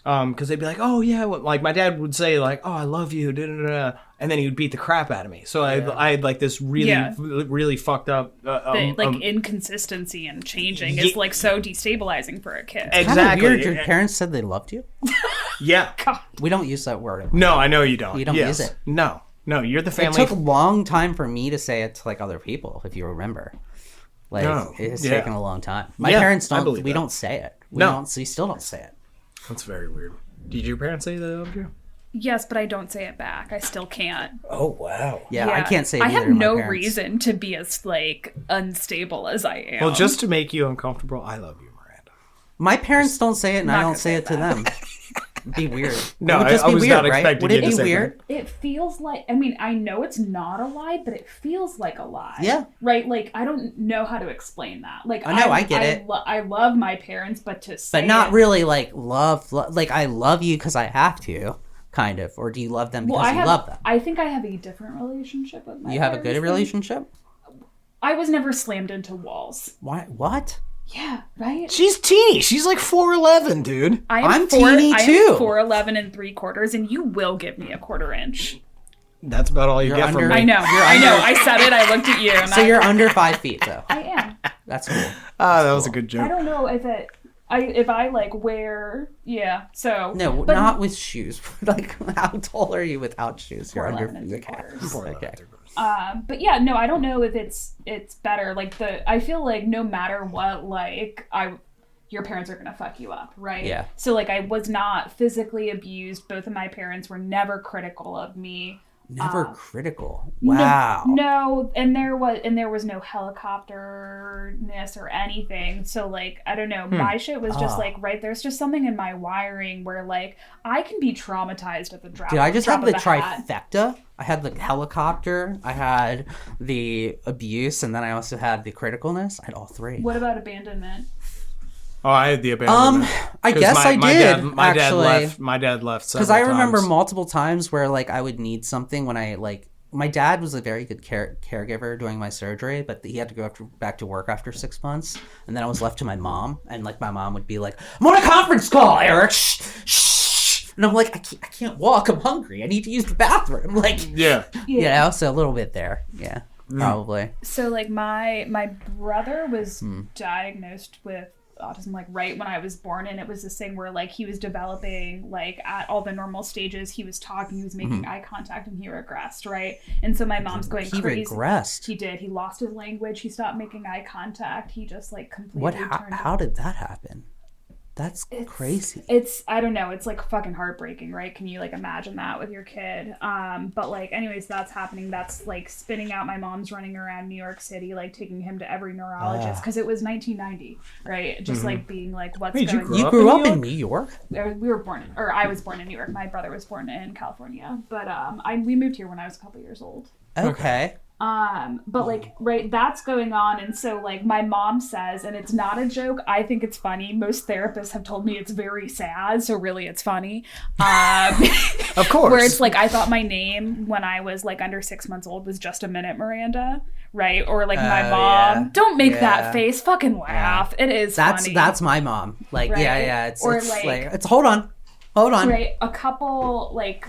because they'd be like, "Oh yeah," like my dad would say like, "Oh, I love you," and then he would beat the crap out of me. So I had like this really fucked up inconsistency and changing is like so destabilizing for a kid. Exactly. Weird. Your parents said they loved you. Yeah. God. We don't use that word. No, I know you don't. You don't use it. No, you're the family. It took a long time for me to say it to like other people, if you remember. Like it has taken a long time. My parents don't. We don't say it. We still don't say it. That's very weird. Did your parents say they loved you? Yes, but I don't say it back. I still can't. Oh wow. Yeah, I can't say it. I have to my no parents. reason to be as like unstable as I am. Well, just to make you uncomfortable, I love you, Miranda. My parents don't say it, and I don't say it to them. It'd be weird. No, it would just I be was weird, not right? expecting Would you it to be say weird? It feels like, I mean, I know it's not a lie, but it feels like a lie. Yeah. Right? Like, I don't know how to explain that. Like, I know, I get it. I love my parents, but to say But not really like love, like I love you because I have to, kind of. Or do you love them because you love them? I think I have a different relationship with my parents. You have a good relationship? I was never slammed into walls. Why? What? Yeah, right? She's teeny. She's like 4'11", dude. I'm teeny too. I'm 4'11 3/4, and you will give me a 1/4 inch. That's about all you get from me. I know. I said it. I looked at you. And so you're under 5 feet, though. I am. That's cool. That was a good joke. I don't know if I like wear so no, not with shoes. Like how tall are you without shoes? You're under 4'11 okay. But yeah, no, I don't know if it's better. Like I feel like no matter what, like your parents are gonna fuck you up, right? Yeah. So like I was not physically abused. Both of my parents were never critical of me. Never critical. Wow. No, and there was no helicopterness or anything. So like I don't know, my shit was just like there's just something in my wiring where like I can be traumatized at the drop. Dude, I just had the hat. trifecta. I had the helicopter, I had the abuse, and then I also had the criticalness. I had all three. What about abandonment? Oh, I had the abandonment. I guess I did. My dad left. Because I remember multiple times where like I would need something when I like. My dad was a very good caregiver during my surgery, but he had to go back to work after 6 months, and then I was left to my mom, and like my mom would be like, "I'm on a conference call, Eric." Shh, shh. And I'm like, I can't walk. I'm hungry. I need to use the bathroom. Like, yeah. You know, so a little bit there. Yeah, probably. So like my brother was diagnosed with autism like right when I was born, and it was this thing where like he was developing like at all the normal stages. He was talking, he was making eye contact, and he regressed, right? And so my mom's going crazy. He regressed. He did. He lost his language. He stopped making eye contact. He just like completely how did that happen? That's crazy. It's I don't know. It's like fucking heartbreaking, right? Can you like imagine that with your kid? But like, anyways, that's happening. That's like spinning out. My mom's running around New York City, like taking him to every neurologist because it was 1990, right? Just like being like, what's going on? You grew up in New York? We were born, or I was born in New York. My brother was born in California, but we moved here when I was a couple years old. Okay. But like, right, that's going on. And so like my mom says, and it's not a joke, I think it's funny. Most therapists have told me it's very sad. So really it's funny. Of course. Where it's like, I thought my name when I was like under 6 months old was Just a Minute, Miranda. Right. Or like my mom, don't make that face, fucking laugh. It is funny. That's my mom. Like, right? It's it's hold on. Right. A couple like,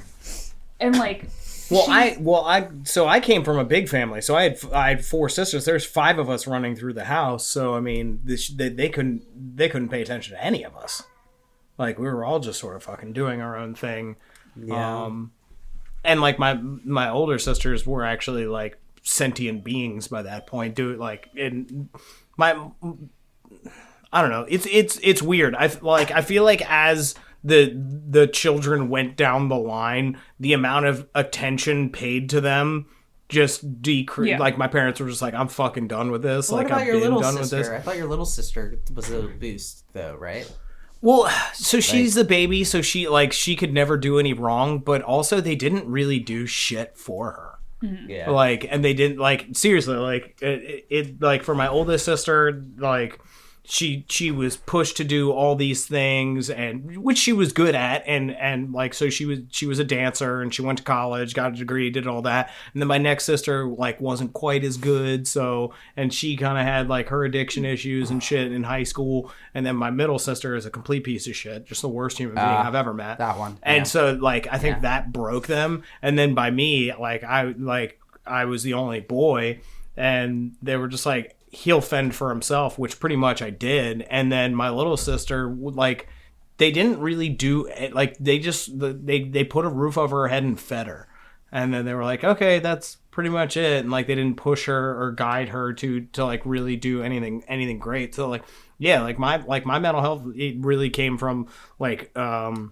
and like, I came from a big family, so I had 4 sisters. There's 5 of us running through the house, so I mean, they couldn't pay attention to any of us. Like we were all just sort of fucking doing our own thing. Yeah. And like my older sisters were actually like sentient beings by that point. I don't know. It's weird. I feel like as the children went down the line, the amount of attention paid to them just decreased. Yeah. Like my parents were just like, I'm fucking done with this. What like about I've your been little done sister? with this. I thought your little sister was a boost though, right? Well, so she's the baby, so she could never do any wrong, but also they didn't really do shit for her. Mm-hmm. Yeah. Like, and they didn't seriously, like it like for my oldest sister, like she was pushed to do all these things, and which she was good at, and like so she was a dancer, and she went to college, got a degree, did all that. And then my next sister like wasn't quite as good, so, and she kind of had like her addiction issues and shit in high school. And then my middle sister is a complete piece of shit, just the worst human being I've ever met. That one. And so like I think that broke them. And then by me, I was the only boy, and they were just like, he'll fend for himself, which pretty much I did. And then my little sister, like, they didn't really do, like, they just, they put a roof over her head and fed her. And then they were like, okay, that's pretty much it. And like, they didn't push her or guide her to like really do anything great. So like, yeah, like my mental health, it really came from like, trauma,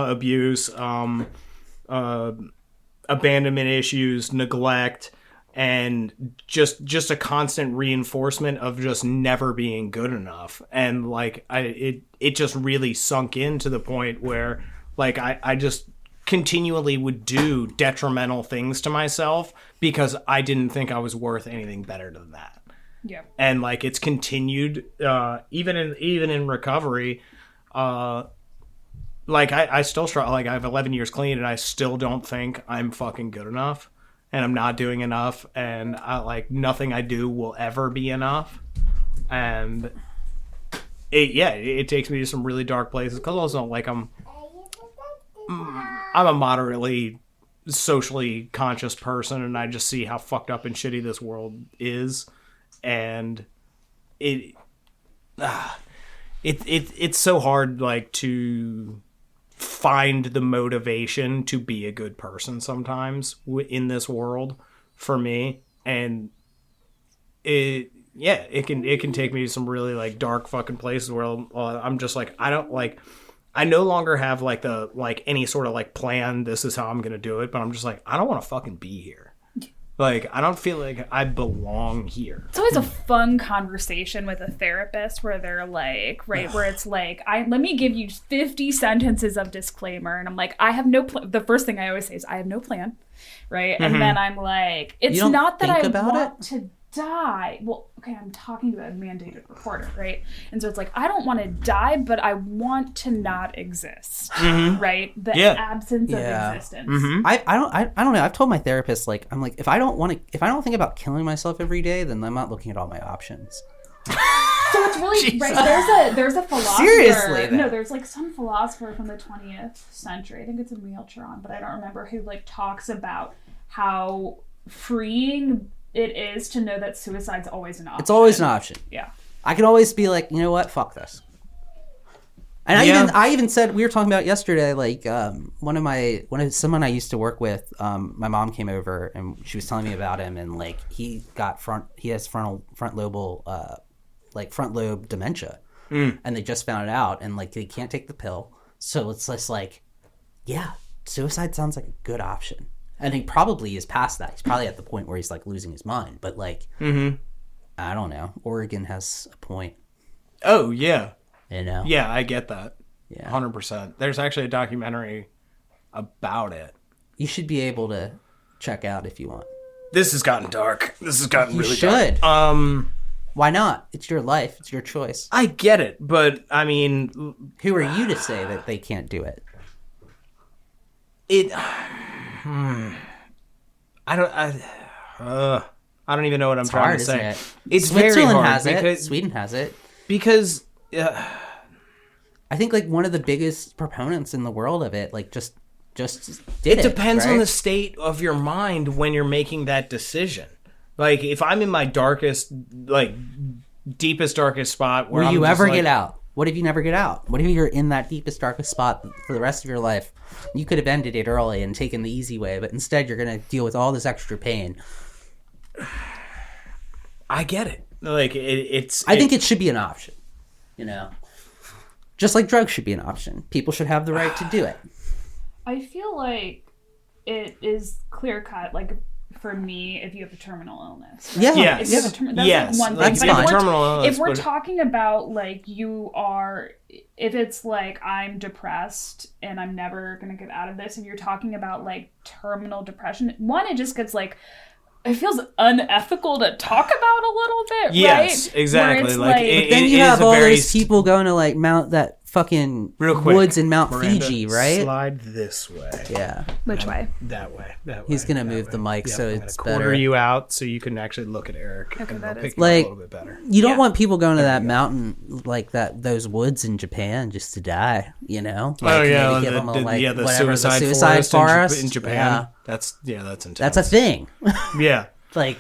abuse, abandonment issues, neglect, and just a constant reinforcement of just never being good enough. And like it just really sunk in to the point where like I just continually would do detrimental things to myself because I didn't think I was worth anything better than that. Yeah. And like it's continued even in recovery. Like I still struggle. Like I have 11 years clean, and I still don't think I'm fucking good enough, and I'm not doing enough, and nothing I do will ever be enough. And it takes me to some really dark places, because also like I'm a moderately socially conscious person, and I just see how fucked up and shitty this world is, and it's so hard like to find the motivation to be a good person sometimes in this world for me. And it can take me to some really like dark fucking places where I'm just like, I no longer have like any sort of like plan. This is how I'm going to do it. But I'm just like, I don't want to fucking be here. Like, I don't feel like I belong here. It's always a fun conversation with a therapist where they're like, right, where it's like, let me give you 50 sentences of disclaimer. And I'm like, I have no plan. The first thing I always say is, I have no plan, right? And then I'm like, it's not that I want to die. Well, okay, I'm talking to a mandated reporter, right? And so it's like, I don't want to die, but I want to not exist, right? The absence of existence. I don't know. I've told my therapist, like, I'm like, if I don't think about killing myself every day, then I'm not looking at all my options. So it's really right. There's a philosopher. Seriously, though. No, there's like some philosopher from the 20th century. I think it's Emile Chiron, but I don't remember, who like talks about how freeing it is to know that suicide's always an option. It's always an option. Yeah. I can always be like, you know what? Fuck this. And I even said, we were talking about yesterday, like someone I used to work with, my mom came over and she was telling me about him, and like he has front lobe dementia, and they just found it out, and like they can't take the pill, so it's just like, yeah, suicide sounds like a good option. And he probably is past that. He's probably at the point where he's like losing his mind, but like, I don't know. Oregon has a point. Oh yeah. You know? Yeah, I get that. Yeah. 100%. There's actually a documentary about it. You should be able to check out if you want. This has gotten dark. This has gotten really dark. You should. Why not? It's your life. It's your choice. I get it, but I mean... Who are you to say that they can't do it? I don't even know what I'm trying to say. It's Switzerland very hard has it. Sweden has it. Because... I think like one of the biggest proponents in the world of it, like just did it. It depends right? on the state of your mind when you're making that decision. Like if I'm in my darkest, like deepest, darkest spot, where will you ever get out? What if you never get out? What if you're in that deepest, darkest spot for the rest of your life? You could have ended it early and taken the easy way, but instead you're going to deal with all this extra pain. I get it. Like I think it should be an option. You know, just like drugs should be an option. People should have the right to do it. I feel like it is clear cut. Like for me, if you have a terminal illness, right? Yeah, yes, if you have a that's like one thing. That's fine. If we're talking about like if it's like I'm depressed and I'm never gonna get out of this, and you're talking about like terminal depression, one, it just gets like. It feels unethical to talk about a little bit, yes, right? Exactly. But then you have all those people going to like Mount that fucking woods in Mount Miranda, Fiji, right? Slide this way. Yeah. Which way? That way. He's gonna move the mic so it's better. Quarter you out so you can actually look at Eric. Okay, and that pick is you up like a little bit better. You don't want people going to that mountain like those woods in Japan just to die, you know? Like, the suicide forest in Japan. Yeah. That's intense. That's a thing. Yeah. Like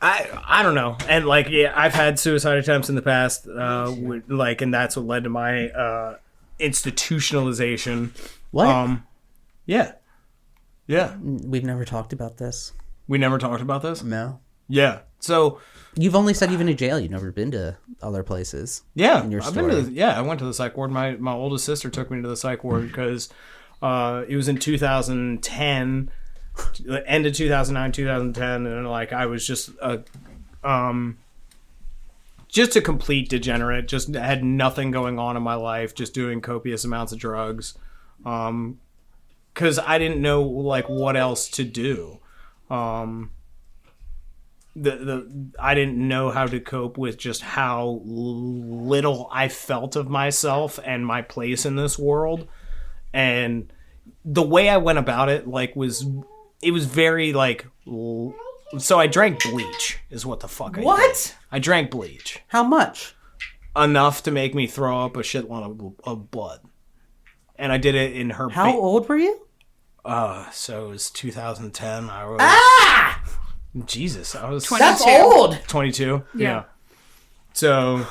I don't know, and like I've had suicide attempts in the past, and that's what led to my institutionalization. What? Yeah. We've never talked about this. We never talked about this? No. Yeah. So you've only said you've been to jail. You've never been to other places. Yeah. In your I've story. been to I went to the psych ward. My oldest sister took me to the psych ward because it was in 2010. End of 2009, 2010, and like I was just a complete degenerate. Just had nothing going on in my life. Just doing copious amounts of drugs, because I didn't know like what else to do. I didn't know how to cope with just how little I felt of myself and my place in this world, and the way I went about it it was very like, so I drank bleach is what the fuck I did. I drank bleach. How much? Enough to make me throw up a shitload of blood. And I did it in her... How old were you? So it was 2010. I was... Jesus, I was... 22. That's old! 22? Yeah. So...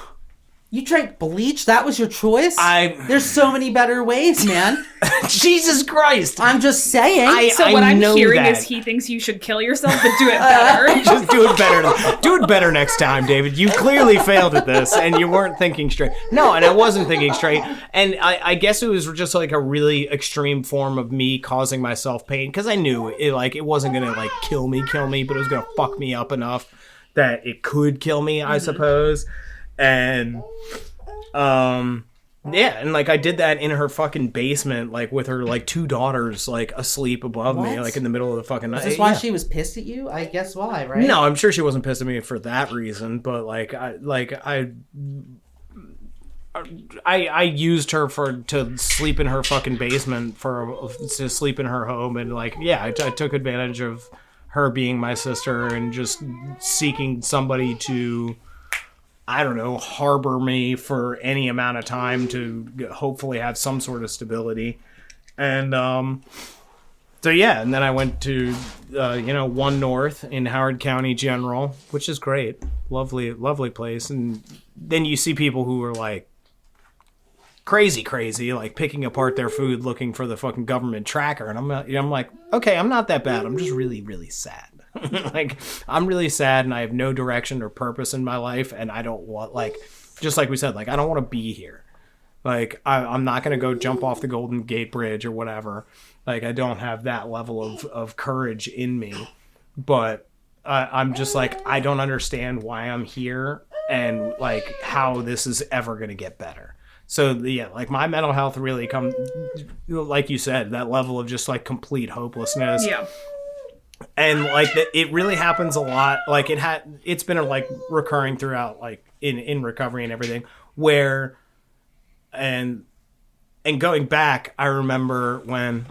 You drank bleach? That was your choice? There's so many better ways, man. Jesus Christ. I'm just saying. So what I'm hearing is he thinks you should kill yourself, but do it better. Just do it better. Do it better next time, David. You clearly failed at this, and you weren't thinking straight. No, and I wasn't thinking straight. And I guess it was just like a really extreme form of me causing myself pain, because I knew it wasn't going to like kill me, but it was going to fuck me up enough that it could kill me, I suppose. And yeah, and like I did that in her fucking basement, like with her like 2 daughters like asleep above me, like in the middle of the fucking night. Is this why she was pissed at you? I guess why, right? No, I'm sure she wasn't pissed at me for that reason, but I used her to sleep in her fucking basement to sleep in her home, and like I took advantage of her being my sister and just seeking somebody to, I don't know, harbor me for any amount of time to hopefully have some sort of stability. And so yeah, and then I went to 1 North in Howard County General, which is great, lovely place. And then you see people who are like crazy, like picking apart their food looking for the fucking government tracker, and I'm like, okay, I'm not that bad, I'm just really sad. Like, I'm really sad, and I have no direction or purpose in my life, and I don't want, like, just like we said, like, I don't want to be here. Like, I'm not going to go jump off the Golden Gate Bridge or whatever. Like, I don't have that level of courage in me. But I'm just like, I don't understand why I'm here and, like, how this is ever going to get better. So, yeah, like, my mental health really comes, like you said, that level of just, like, complete hopelessness. Yeah. And like it really happens a lot. Like it's been like recurring throughout, like in recovery and everything. Where and going back, I remember when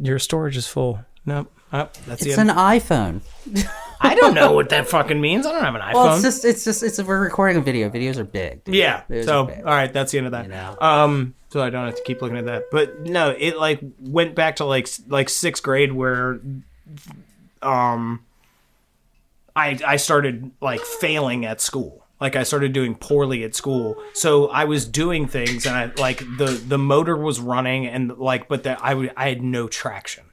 your storage is full. Nope, that's it's an iPhone. I don't know what that fucking means. I don't have an iPhone. Well, it's we're recording a video. Videos are big. Dude. Yeah. Videos so are big. All right, that's the end of that. You know? So I don't have to keep looking at that. But no, it like went back to like 6th grade where. I started like failing at school. Like I started doing poorly at school. So I was doing things and I like the motor was running and like, but I had no traction.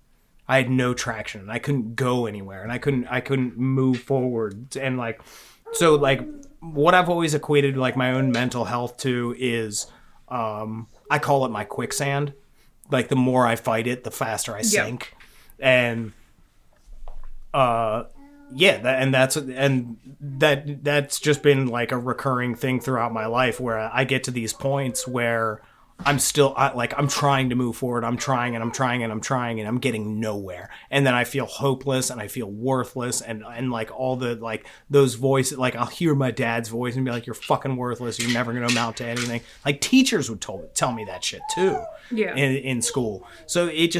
I couldn't go anywhere and I couldn't move forward. And like, so like what I've always equated like my own mental health to is, I call it my quicksand. Like the more I fight it, the faster I sink. And, that's just been like a recurring thing throughout my life where I get to these points where I'm still I'm trying to move forward. I'm trying and I'm getting nowhere. And then I feel hopeless and I feel worthless and like all the like those voices, like I'll hear my dad's voice and be like, you're fucking worthless. You're never going to amount to anything. Like teachers would tell me that shit too. Yeah. In school. So it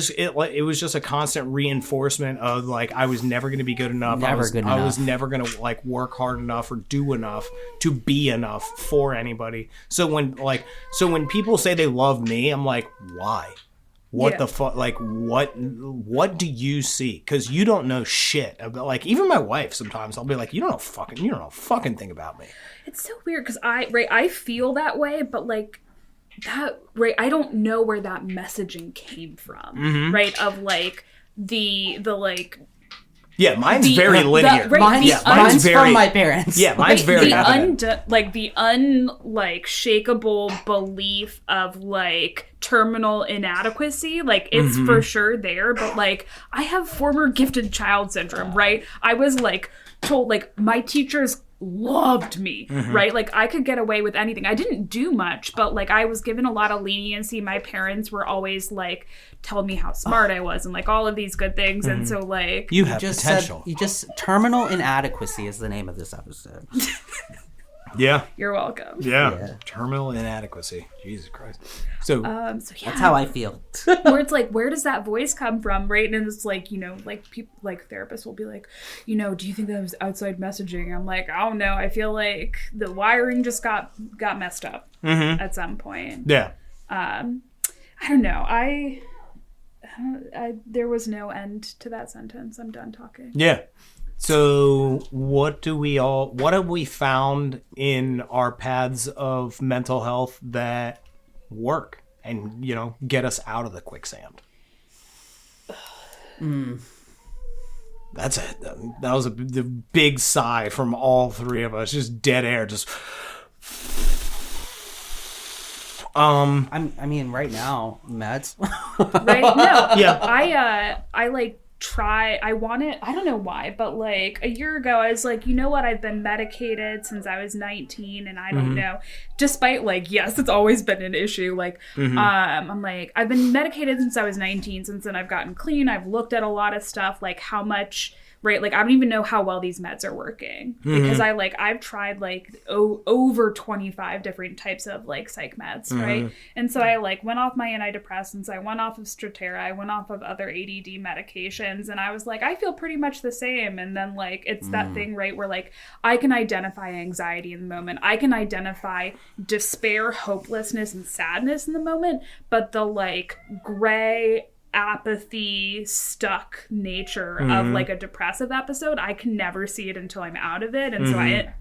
was just a constant reinforcement of like, I was never going to be good enough. I was never going to like work hard enough or do enough to be enough for anybody. So when people say they love me, I'm like, why? What the fuck? Like, what do you see? Because you don't know shit about. Like, even my wife sometimes I'll be like, you don't know fucking thing about me. It's so weird because I feel that way, but like that I don't know where that messaging came from, right? Of like the like. Yeah, mine's very linear. Mine's very, from my parents. Yeah, mine's very the unshakable belief of like terminal inadequacy, like it's for sure there, but like I have former gifted child syndrome, right? I was like told like my teachers loved me, right? Like I could get away with anything. I didn't do much, but like I was given a lot of leniency. My parents were always like telling me how smart I was and like all of these good things. And so like you have potential. Terminal inadequacy is the name of this episode. Yeah. You're welcome. Yeah. Terminal inadequacy. Jesus Christ. So that's how I feel. Where it's like, where does that voice come from, right? And it's like, you know, like people, like therapists will be like, you know, do you think that was outside messaging? I'm like, oh no, I feel like the wiring just got messed up at some point. Yeah. I don't know. I there was no end to that sentence. I'm done talking. Yeah. So what have we found in our paths of mental health that work and, get us out of the quicksand? That's it. That was the big sigh from all three of us. Just dead air. Just. I mean, right now, meds. Right? No. Yeah. I want it. I don't know why, but like a year ago, I was like, you know what? I've been medicated since I was 19, and I don't know. Despite yes, it's always been an issue. I'm like, I've been medicated since I was 19. Since then, I've gotten clean. I've looked at a lot of stuff, like how much. Right, I don't even know how well these meds are working because I've tried over 25 different types of psych meds, right? And so I went off my antidepressants, I went off of Strattera, I went off of other ADD medications, and I was like, I feel pretty much the same. And then it's that thing, right, where I can identify anxiety in the moment, I can identify despair, hopelessness, and sadness in the moment, but the gray apathy stuck nature of a depressive episode, I can never see it until I'm out of it. And so I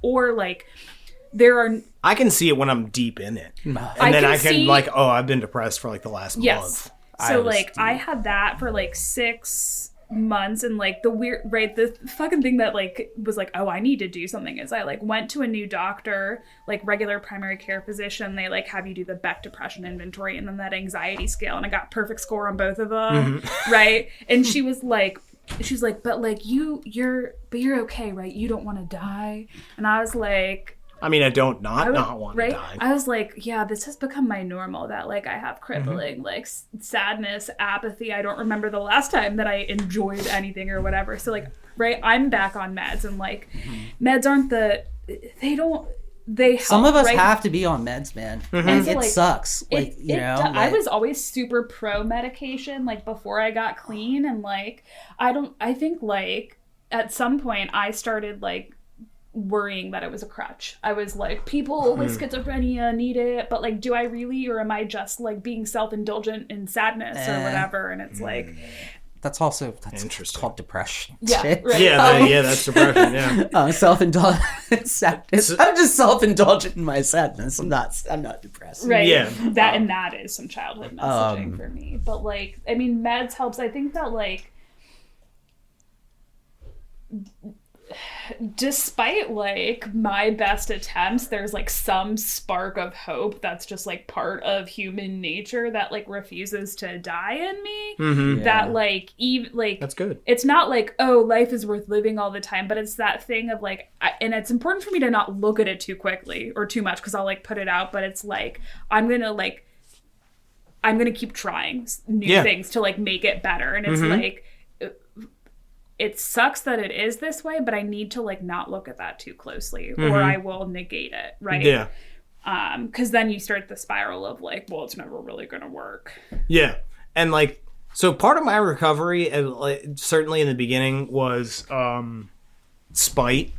can see it when I'm deep in it, and then I can I've been depressed for the last month. So I had that for 6 months, and the fucking thing that was I need to do something is I went to a new doctor, regular primary care physician. They have you do the Beck depression inventory and then that anxiety scale, and I got perfect score on both of them, right? And she was like, but you're okay, right? You don't want to die. And I was like, I mean, I don't not want to die. I was like, yeah, this has become my normal, that I have crippling sadness, apathy. I don't remember the last time that I enjoyed anything or whatever. So right, I'm back on meds, and meds aren't they help, some of us right? have to be on meds, man. And it sucks. I was always super pro medication before I got clean, and I think at some point I started worrying that it was a crutch. I was like, people with schizophrenia need it, but do I really, or am I just being self-indulgent in sadness or whatever? And it's that's interesting. Called depression. Yeah, shit. right. Yeah, that's depression. Yeah, self-indulgent sadness. I'm just self-indulgent in my sadness. I'm not depressed. Right. Yeah. That is some childhood messaging for me. But meds helps. I think that despite my best attempts, there's some spark of hope that's just part of human nature that refuses to die in me. That even that's good. It's not oh, life is worth living all the time, but it's that thing of and it's important for me to not look at it too quickly or too much, because I'll put it out, but it's I'm gonna keep trying new things to make it better. And it's it sucks that it is this way, but I need to not look at that too closely, or I will negate it, right? Yeah. Because then you start the spiral of well, it's never really gonna work. Yeah. And so part of my recovery, certainly in the beginning, was spite.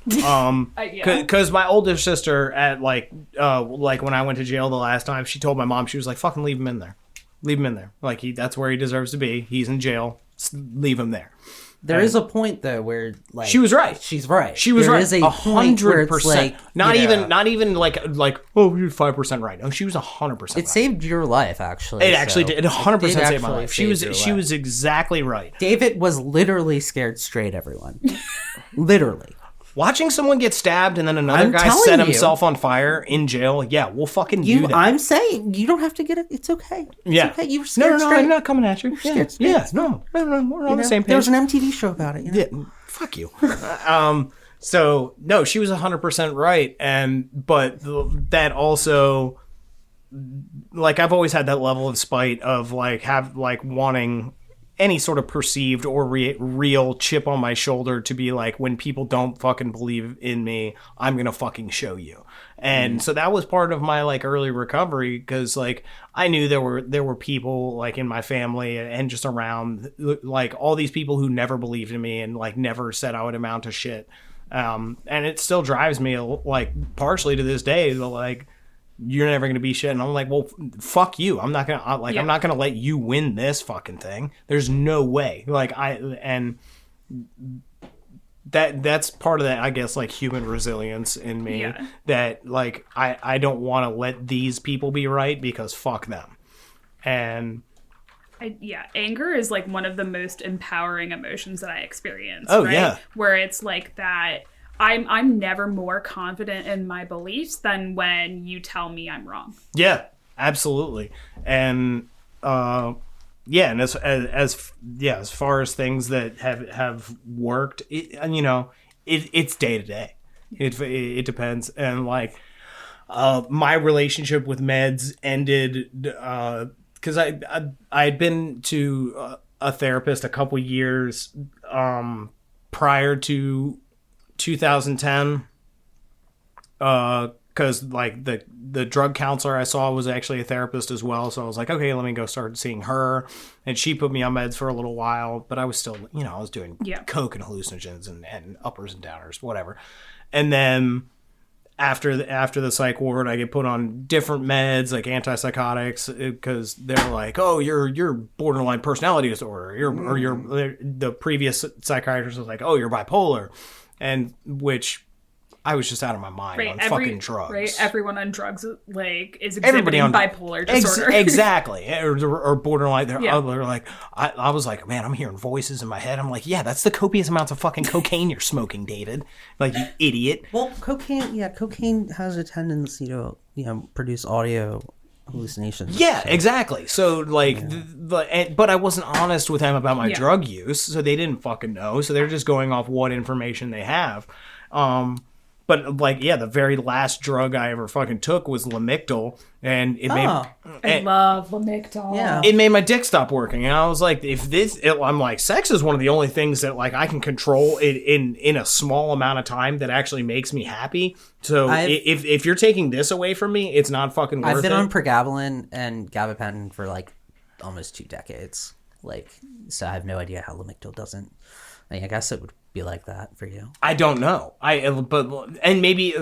Because my older sister at when I went to jail the last time, she told my mom, she was like, fucking leave him in there. Leave him in there. That's where he deserves to be. He's in jail. Leave him there. There is a point though where she was right. She's right. She was there right. Is a 100%. Not even 5% right. No, she was 100% right. It saved your life, actually. It actually did. It 100% saved my life. She was exactly right. David was literally scared straight. Everyone, literally. Watching someone get stabbed and then another guy set himself on fire in jail, yeah, we'll fucking do that. I'm saying, you don't have to get it. It's okay. It's okay. You were scared straight. I'm not coming at you. No, we're on the same page. There was an MTV show about it. Yeah, fuck you. So, no, she was 100% right. But that also, I've always had that level of spite of, wanting any sort of perceived or real chip on my shoulder to be when people don't fucking believe in me, I'm gonna fucking show you. And so that was part of my early recovery, because I knew there were people in my family and just around all these people who never believed in me and never said I would amount to shit. And it still drives me partially to this day you're never going to be shit. And I'm like, well, fuck you. I'm not going to I'm not going to let you win this fucking thing. There's no way. that's part of that, I guess, like human resilience in me, that like I don't want to let these people be right because fuck them. And anger is like one of the most empowering emotions that I experience. Oh, right? yeah. Where it's like that I'm never more confident in my beliefs than when you tell me I'm wrong. Yeah, absolutely. And and as far as things that have worked, it's day to day. It depends. And like my relationship with meds ended because I'd been to a therapist a couple years prior to 2010, because like the drug counselor I saw was actually a therapist as well, so I was like, okay, let me go start seeing her, and she put me on meds for a little while, but I was still, I was doing coke and hallucinogens and uppers and downers, whatever. And then after the psych ward, I get put on different meds like antipsychotics, because they're like, oh, you're borderline personality disorder, the previous psychiatrist was like, oh, you're bipolar. And which I was just out of my mind on fucking drugs. Right, everyone on drugs like is exhibiting bipolar disorder. Exactly, or borderline. They're like, I was like, man, I'm hearing voices in my head. I'm like, yeah, that's the copious amounts of fucking cocaine you're smoking, David. Like, you idiot. Well, cocaine has a tendency to produce audio hallucinations. Yeah, exactly. So like, but I wasn't honest with them about my drug use, so they didn't fucking know. So they're just going off what information they have. But like, the very last drug I ever fucking took was Lamictal, and it made I love Lamictal. Yeah, it made my dick stop working, and I was like, I'm like, sex is one of the only things that like I can control in a small amount of time that actually makes me happy. So if you're taking this away from me, it's not fucking worth it. I've been on pregabalin and gabapentin for like almost 2 decades, like, so I have no idea how Lamictal doesn't. I guess it would be like that for you. I don't know. Maybe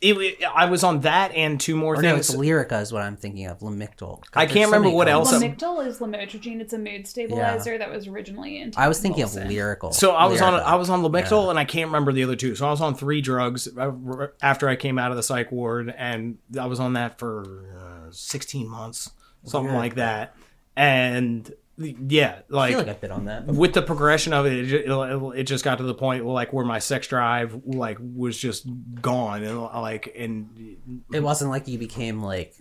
I was on that and 2 more things. No, it's Lyrica is what I'm thinking of. Lamictal. I can't remember what else. Lamictal is lamotrigine. It's a mood stabilizer that was originally in. I was thinking of Lyrical. So I was on Lamictal, and I can't remember the other 2. So I was on 3 drugs after I came out of the psych ward, and I was on that for 16 months, something like that. And yeah, like, I feel like I've been on that with the progression of it just got to the point where my sex drive like was just gone, and it wasn't like you became like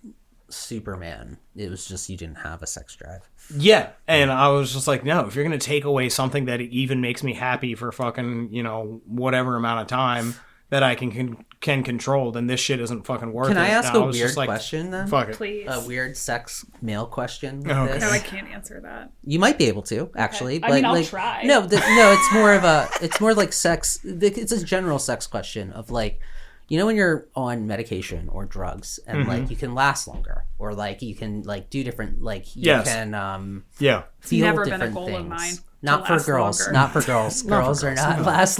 Superman. It was just you didn't have a sex drive. Yeah, and I was just like, no, if you're gonna take away something that even makes me happy for fucking whatever amount of time that I can control, then this shit isn't fucking worth it. Can I ask a weird question then? Fuck it. Please. A weird sex male question. Okay. No, I can't answer that. You might be able to, actually. Okay. I mean, I'll try. No, it's more like sex. It's a general sex question of like, when you're on medication or drugs and like you can last longer, or like you can like do different, like you can feel it's never different been a goal things. of mine. Not for girls. Longer. Not for girls. Girls are not last.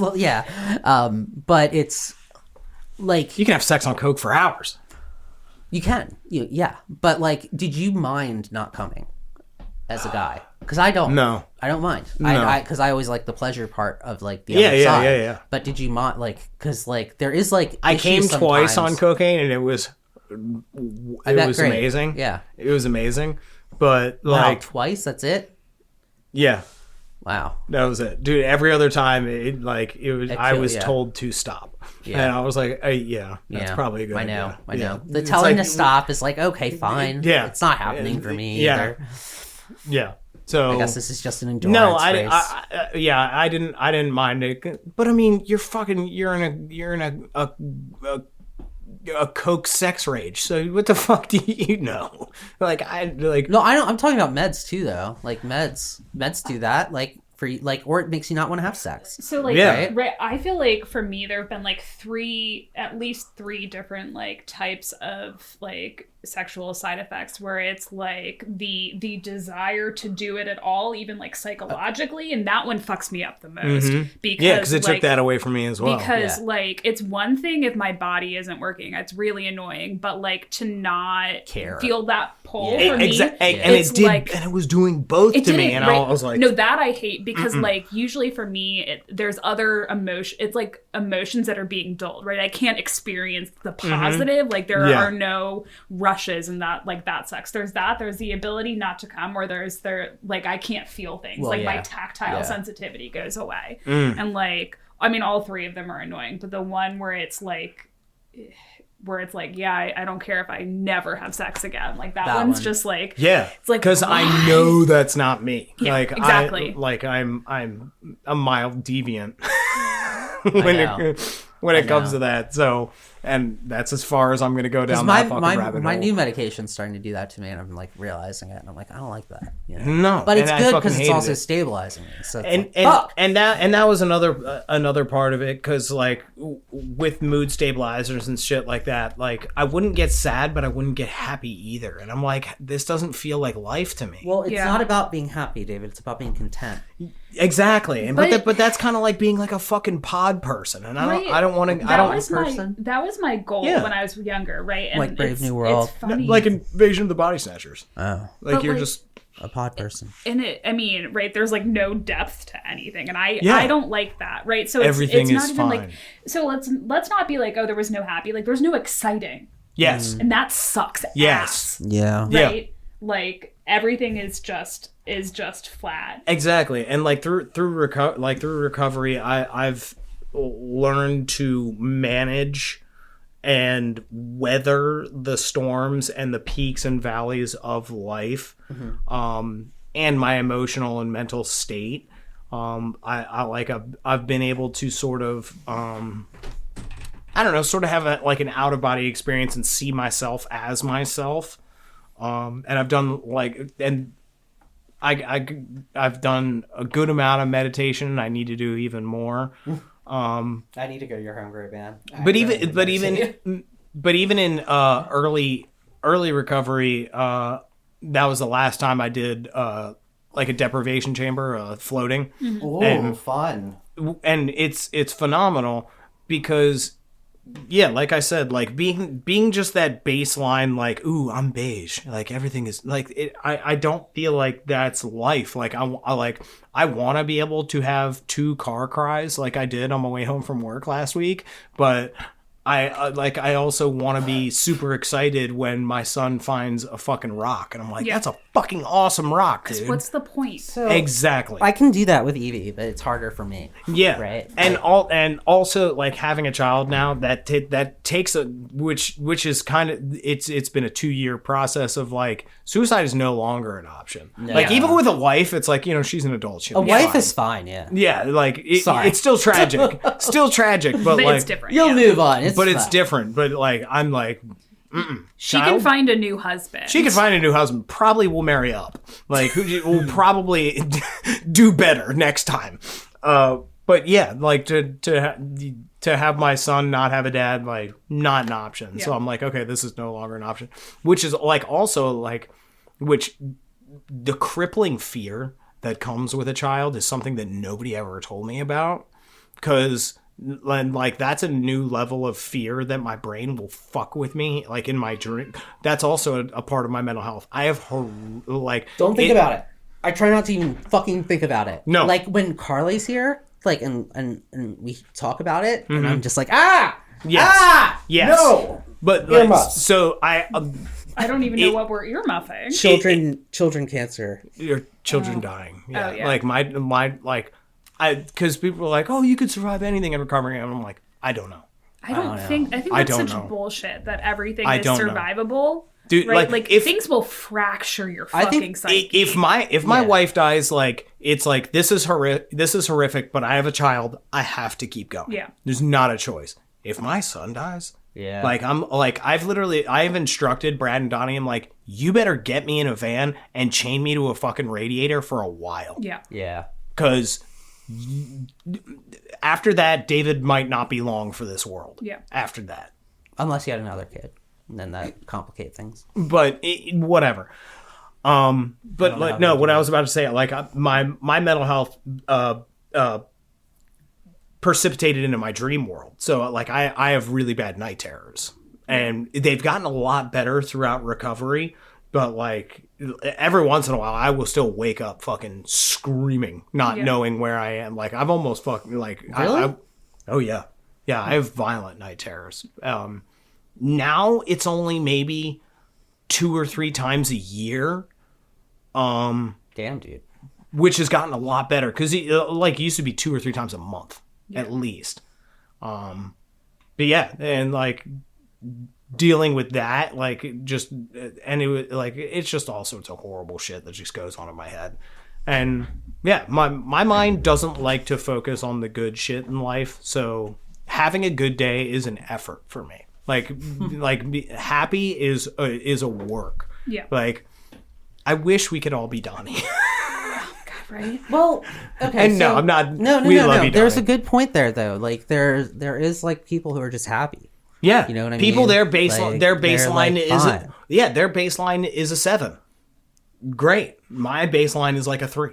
But it's like you can have sex on coke for hours. You can. But like, did you mind not coming as a guy? Because I don't. No, I don't mind. No. Because I always like the pleasure part of like the other side. Yeah. But did you mind because like there is like I came twice on cocaine and it was amazing. Yeah, it was amazing. But like twice, that's it. Yeah. Wow. That was it. Dude, every other time I was told to stop. Yeah. And I was like, that's probably a good idea. I know. The telling to stop is like, okay, fine. Yeah. It's not happening for me either. Yeah. So I guess this is just an endurance race. I didn't mind it. But I mean, you're in a coke sex rage. So what the fuck do you know? No, I don't. I'm talking about meds too, though. Like meds do that. Like for like, or it makes you not want to have sex. So like, right? I feel like for me, there have been like at least three different like types of like sexual side effects where it's like the desire to do it at all, even like psychologically, and that one fucks me up the most. Because it took that away from me as well. Because like it's one thing if my body isn't working, it's really annoying, but like to not feel that pull for me, and it did, like, and it was doing both to me, and I was like, no, that I hate because like usually for me there's other emotion, it's like emotions that are being dulled, right? I can't experience the positive, like there are no rushes and that, like that sucks. There's the ability not to come, or like I can't feel things, my tactile sensitivity goes away, and like I mean all three of them are annoying, but the one where it's like I don't care if I never have sex again, like that one's just like it's like, because I know that's not me. Like exactly. I'm a mild deviant when it comes to that. So, and that's as far as I'm going to go down that fucking rabbit hole. My new medication's starting to do that to me, and I'm like realizing it, and I'm like, I don't like that. You know? No, but it's good because it's also stabilizing me. So and that was another part of it, because like with mood stabilizers and shit like that, like I wouldn't get sad, but I wouldn't get happy either. And I'm like, this doesn't feel like life to me. Well, it's not about being happy, David. It's about being content. Exactly, and but that's kind of like being like a fucking pod person, and I don't want to. That was my goal when I was younger, right? And like Brave New World, it's funny. Like Invasion of the Body Snatchers. Oh, like you're just a pod person. And I mean, right? There's like no depth to anything, and I don't like that, right? So everything it's not is even fine. like, so let's not be like, oh, there was no happy, like there's no exciting. Yes, and that sucks. Yes, yeah, right. Like everything is just flat. Exactly, and like through recovery, I've learned to manage and weather the storms and the peaks and valleys of life, and my emotional and mental state. I've been able to sort of sort of have an out of body experience and see myself as myself. And I've done I've done a good amount of meditation. I need to do even more. I need to go to your home, man. But even in early recovery, that was the last time I did like a deprivation chamber, floating. Oh, fun! And it's phenomenal because. Yeah, like I said, like being just that baseline, like, ooh, I'm beige, like everything is like it. I don't feel like that's life. Like I want to be able to have 2 car cries like I did on my way home from work last week, but I also want to be super excited when my son finds a fucking rock, and I'm like, that's a fucking awesome rock, dude. What's the point? So, exactly. I can do that with Evie, but it's harder for me. Yeah, right. And also like having a child now that takes which is kind of it's been a 2-year process of like suicide is no longer an option. No. Like even with a wife, it's like, she's an adult. A wife is fine. Yeah. Yeah, like it's still tragic, but like it's different. You'll move on. It's different. But like I'm like. She can find a new husband. She can find a new husband. Probably will marry up. Like, who will probably do better next time. But yeah, like to have my son not have a dad, like not an option. Yeah. So I'm like, okay, this is no longer an option. Which is like also like, the crippling fear that comes with a child is something that nobody ever told me about, because. And like that's a new level of fear that my brain will fuck with me, like in my dream. That's also a part of my mental health. I have don't think about it. I try not to even fucking think about it. No, like when Carly's here, like and we talk about it, and I'm just like yes, no, but like, so I don't even know what we're earmuffing. Children cancer, your children dying. Yeah. Oh, yeah. Like my like. Because people are like, oh, you could survive anything in recovery. And I'm like, I don't know. I think that's such bullshit that everything is survivable. Dude, right? Like if things will fracture your fucking psyche. If my wife dies, like it's like this is horrific, but I have a child, I have to keep going. Yeah. There's not a choice. If my son dies, like I've instructed Brad and Donnie, I'm like, you better get me in a van and chain me to a fucking radiator for a while. Yeah. Yeah. Because after that, David might not be long for this world. Yeah. After that. Unless he had another kid. and then that complicate things. But whatever. But like, no, what I was about to say, like my mental health precipitated into my dream world. So like I have really bad night terrors, and they've gotten a lot better throughout recovery. But like every once in a while, I will still wake up fucking screaming, not knowing where I am. Like I've almost fucking like, really? Oh yeah. Yeah. I have violent night terrors. Now it's only maybe 2 or 3 times a year. Damn, dude. Which has gotten a lot better because it used to be 2 or 3 times a month at least. But yeah, and like dealing with that, like just, and it was like, it's just all sorts of horrible shit that just goes on in my head. And yeah, my mind doesn't like to focus on the good shit in life. So having a good day is an effort for me. Like happy is a work. Yeah. Like I wish we could all be Donnie. Right. Well, okay. And no, I'm not. No. We love you, There's Donnie. a good point there, though. Like there is like people who are just happy. Yeah, you know what I people, mean? their baseline like, is fine. their baseline is a 7. Great. My baseline is like a 3.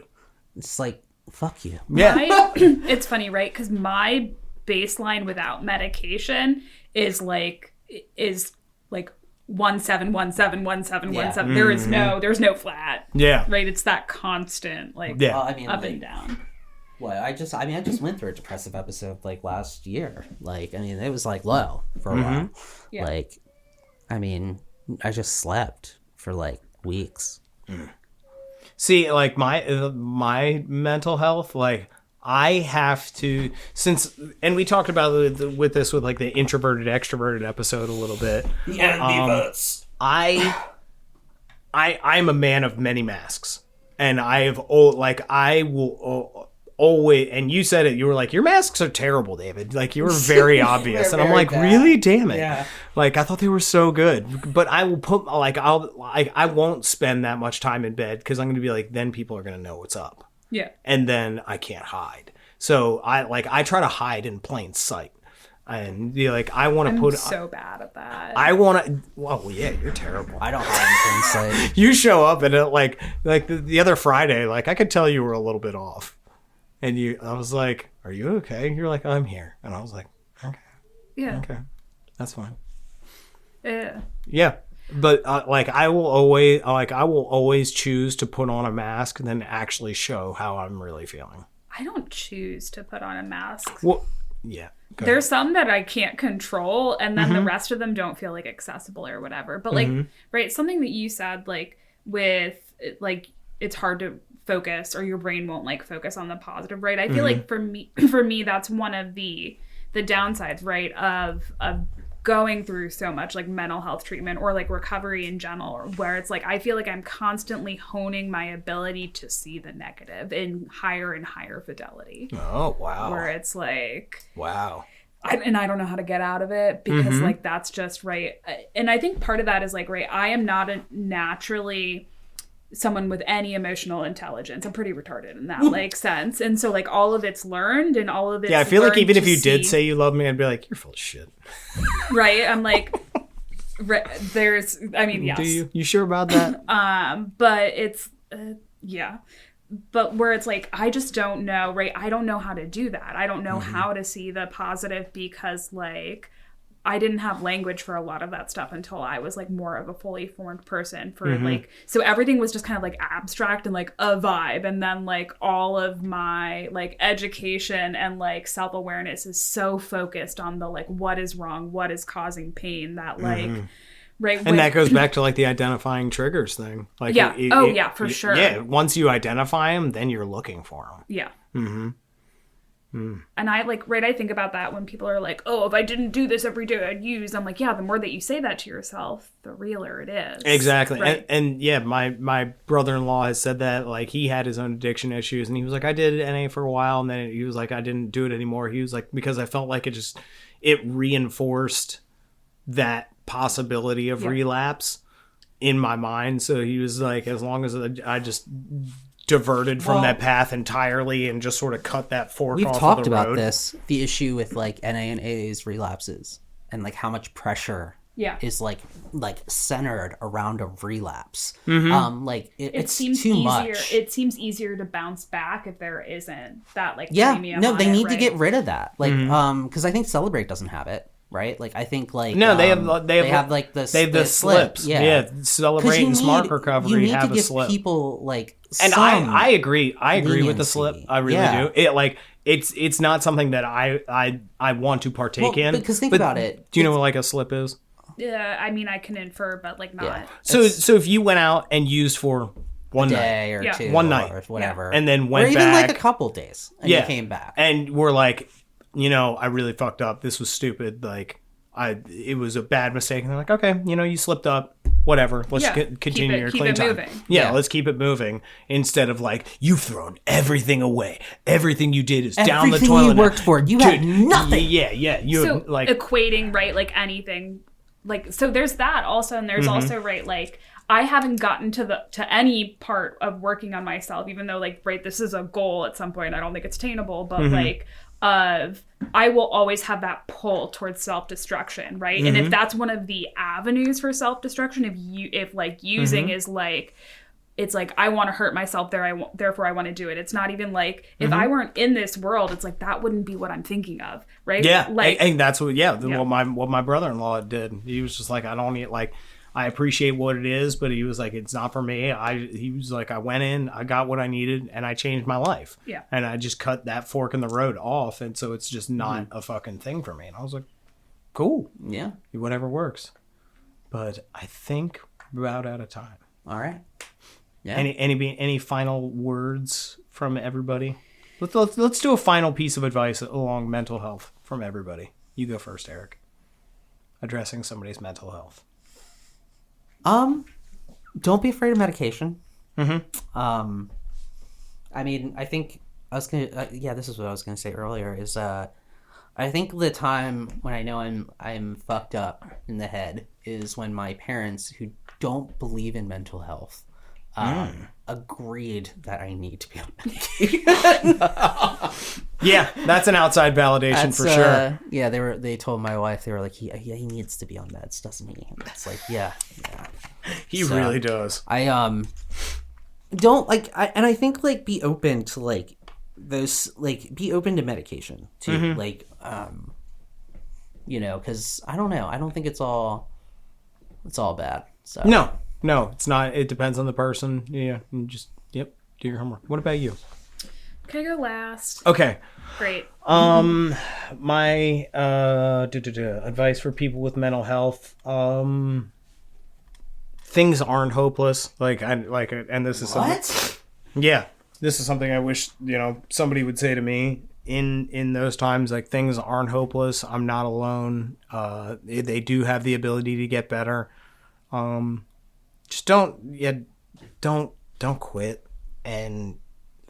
It's like fuck you. Yeah. It's funny, right? Because my baseline without medication is like 17171717. There's no flat. Yeah. Right. It's that constant like Yeah. Well, I mean, up like, and down. Well, I just went through a depressive episode like last year. Like, I mean, it was like low for a while. Yeah. Like, I mean, I just slept for like weeks. See, like my mental health, like I have to, and we talked about with like the introverted extroverted episode a little bit. The ambiverts. I'm a man of many masks, and I will always, and you said it, you were like, your masks are terrible, David. Like you were very obvious. And I'm like, bad. really? Damn it. Yeah. Like I thought they were so good, but I will put like, I won't spend that much time in bed because I'm going to be like, then people are going to know what's up. Yeah. And then I can't hide. So I try to hide in plain sight. And like, I want to put, so bad at that. I want to, well, yeah, you're terrible. I don't hide in plain sight. You show up and it, like the other Friday, like I could tell you were a little bit off. And I was like, are you okay? You're like, I'm here. And I was like, okay. Yeah. Okay. That's fine. Yeah. Yeah. But I will always choose to put on a mask and then actually show how I'm really feeling. I don't choose to put on a mask. Well, yeah. There's some that I can't control, and then the rest of them don't feel like accessible or whatever. But like, right, something that you said, like with like, it's hard to focus, or your brain won't like focus on the positive, right? I feel like for me that's one of the downsides, right, of going through so much like mental health treatment or like recovery in general, where it's like I feel like I'm constantly honing my ability to see the negative in higher and higher fidelity. Oh wow. Where it's like, wow. I don't know how to get out of it because like that's just right. And I think part of that is like, right, I am not a naturally someone with any emotional intelligence. I'm pretty retarded in that like sense. And so like all of it's learned and all of it's, yeah, I feel like even if you did say you love me, I'd be like, you're full of shit. Right. I'm like, there's, I mean, yes. Do you sure about that? But it's, yeah. But where it's like, I just don't know, right? I don't know how to do that. I don't know how to see the positive because like, I didn't have language for a lot of that stuff until I was like more of a fully formed person for like, so everything was just kind of like abstract and like a vibe. And then like all of my like education and like self-awareness is so focused on the like, what is wrong, what is causing pain, that like, right. And that goes back to like the identifying triggers thing. Like, yeah. Yeah, for sure. Yeah. Once you identify them, then you're looking for them. Yeah. And I like, right, I think about that when people are like, oh, if I didn't do this every day, I'd use. I'm like, yeah, the more that you say that to yourself, the realer it is. Exactly. Right? And yeah, my brother-in-law has said that, like, he had his own addiction issues, and he was like, I did NA for a while, and then he was like, I didn't do it anymore. He was like, because I felt like it reinforced that possibility of relapse in my mind. So he was like, as long as I just diverted from that path entirely and just sort of cut that fork We've off talked of the road. about this, the issue with like NA and AA's relapses and like how much pressure is like centered around a relapse. Like it it's seems too easier. much. It seems easier to bounce back if there isn't that like Yeah, premium. no, on they it, need to right? get rid of that. Like, because I think Celebrate doesn't have it, right? Like, I think like No, they have like the slips. Yeah, Celebrate and Smart Recovery have a slip. People like, and I agree. I agree with the slip. leniency. I really do. It like it's not something that I want to partake in. Because think about it. Do you know what like a slip is? Yeah, I mean, I can infer, but like not. Yeah. So if you went out and used for one day night, or two, one night, or whatever, and then went or even back, like a couple days, and you came back, and we're like, I really fucked up. This was stupid. Like, it was a bad mistake. And they're like, okay, you slipped up. Whatever. Let's continue your clean time. Moving. Yeah, let's keep it moving. Instead of like, you've thrown everything away. Everything you did is down the toilet. Everything you worked for, you had nothing. Yeah. You like equating, right? Like anything. Like, so there's that also, and there's also, right, like, I haven't gotten to any part of working on myself, even though, like, right, this is a goal at some point. I don't think it's attainable, but like, I will always have that pull towards self-destruction, right? And if that's one of the avenues for self-destruction, if like using is like, it's like, I want to hurt myself therefore I want to do it. It's not even like, if I weren't in this world, it's like, that wouldn't be what I'm thinking of, right? Yeah, like, and that's what what my brother-in-law did. He was just like, I don't need, like, I appreciate what it is, but he was like, it's not for me. He was like, I went in, I got what I needed, and I changed my life. Yeah. And I just cut that fork in the road off, and so it's just not a fucking thing for me. And I was like, cool. Yeah. Whatever works. But I think we're about out of time. All right. Yeah. Any final words from everybody? Let's do a final piece of advice along mental health from everybody. You go first, Eric. Addressing somebody's mental health. Don't be afraid of medication. Mm-hmm. I mean, I think I was gonna. This is what I was gonna say earlier. Is I think the time when I know I'm fucked up in the head is when my parents, who don't believe in mental health, agreed that I need to be on medication. Yeah, that's an outside validation for sure. Yeah, they told my wife, they were like, he needs to be on meds, doesn't he? And it's like, yeah. He really does. I don't like, and I think like be open to like those, like be open to medication too, like because I don't know, I don't think it's all bad. So no, it's not. It depends on the person. Yeah, and just do your homework. What about you? Can I go last? Okay. Great. My advice for people with mental health. Things aren't hopeless. And this is something. Yeah, this is something I wish somebody would say to me in those times. Like, things aren't hopeless. I'm not alone. They do have the ability to get better. Just don't quit, and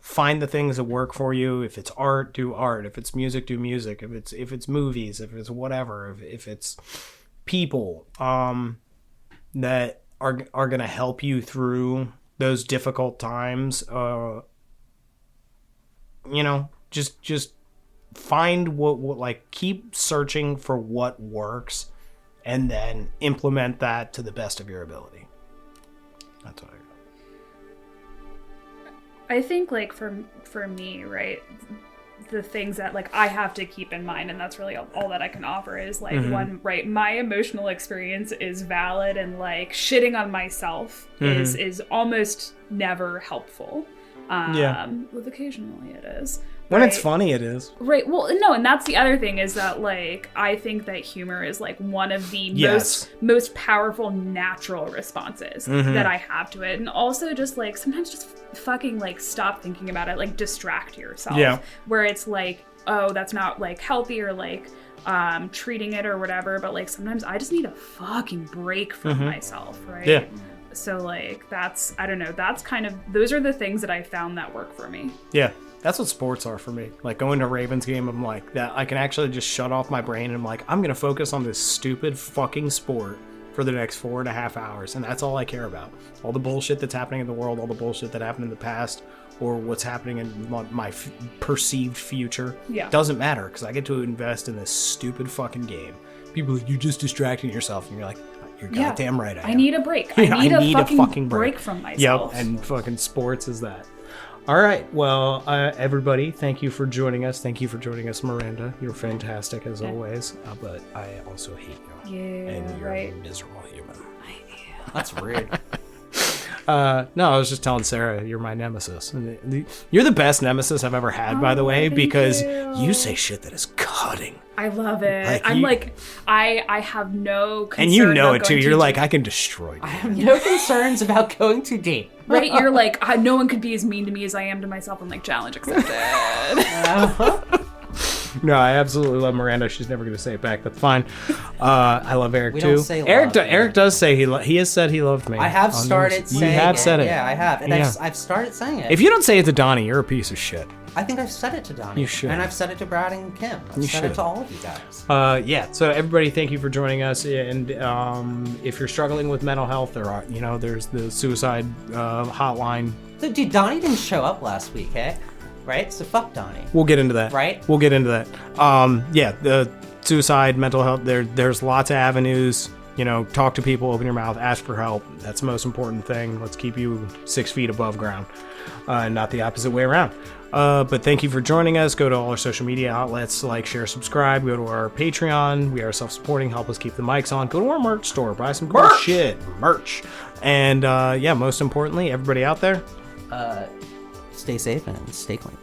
find the things that work for you. If it's art, do art. If it's music, do music. If it's movies, if it's whatever, if it's people that are going to help you through those difficult times, just find what like, keep searching for what works, and then implement that to the best of your ability. That's what I got. I think, like, for me, right, the things that, like, I have to keep in mind, and that's really all that I can offer, is, like, one, right, my emotional experience is valid, and, like, shitting on myself is almost never helpful. With occasionally it is. When it's funny, it is. Right. Well, no, and that's the other thing, is that, like, I think that humor is, like, one of the most powerful natural responses that I have to it. And also just, like, sometimes just fucking, like, stop thinking about it, like, distract yourself. Yeah. Where it's like, oh, that's not, like, healthy, or, like, treating it or whatever. But, like, sometimes I just need a fucking break from myself, right? Yeah. So, like, that's, I don't know, that's kind of, those are the things that I found that work for me. Yeah. That's what sports are for me. Like, going to a Ravens game, I'm like, that I can actually just shut off my brain, and I'm like, I'm going to focus on this stupid fucking sport for the next 4.5 hours. And that's all I care about. All the bullshit that's happening in the world, all the bullshit that happened in the past, or what's happening in my perceived future. Yeah. Doesn't matter, because I get to invest in this stupid fucking game. People, you're just distracting yourself, and you're like, you're goddamn right. I need a break. I need a fucking break from myself. Yep, and fucking sports is that. All right, well, everybody, thank you for joining us. Thank you for joining us, Miranda. You're fantastic as always, but I also hate you. Yeah, and you're a miserable human. I am. That's rude. No, I was just telling Sarah, you're my nemesis. You're the best nemesis I've ever had, by the way, because you say shit that is cutting. I love it. I have no concern. And you know it too. You're like, I can destroy you. I have no concerns about going too deep. Right? You're like, no one could be as mean to me as I am to myself. I'm like, challenge accepted. No, I absolutely love Miranda. She's never going to say it back. That's fine. I love Eric too. Don't say Eric does say he has said he loved me. I have started saying it. You have said it. Yeah, I have. And I've started saying it. If you don't say it to Donnie, you're a piece of shit. I think I've said it to Donnie. You should. And I've said it to Brad and Kim. I've said it to all of you guys. Yeah. So everybody, thank you for joining us. And if you're struggling with mental health, there's the suicide hotline. Dude, Donnie didn't show up last week, eh? Right? So fuck Donnie. We'll get into that. Right? We'll get into that. Yeah, the suicide, mental health, there's lots of avenues. Talk to people, open your mouth, ask for help. That's the most important thing. Let's keep you 6 feet above ground, and not the opposite way around. But thank you for joining us. Go to all our social media outlets, like, share, subscribe. Go to our Patreon. We are self-supporting. Help us keep the mics on. Go to our merch store. Buy some cool shit. Merch. And most importantly, everybody out there, stay safe and stay clean.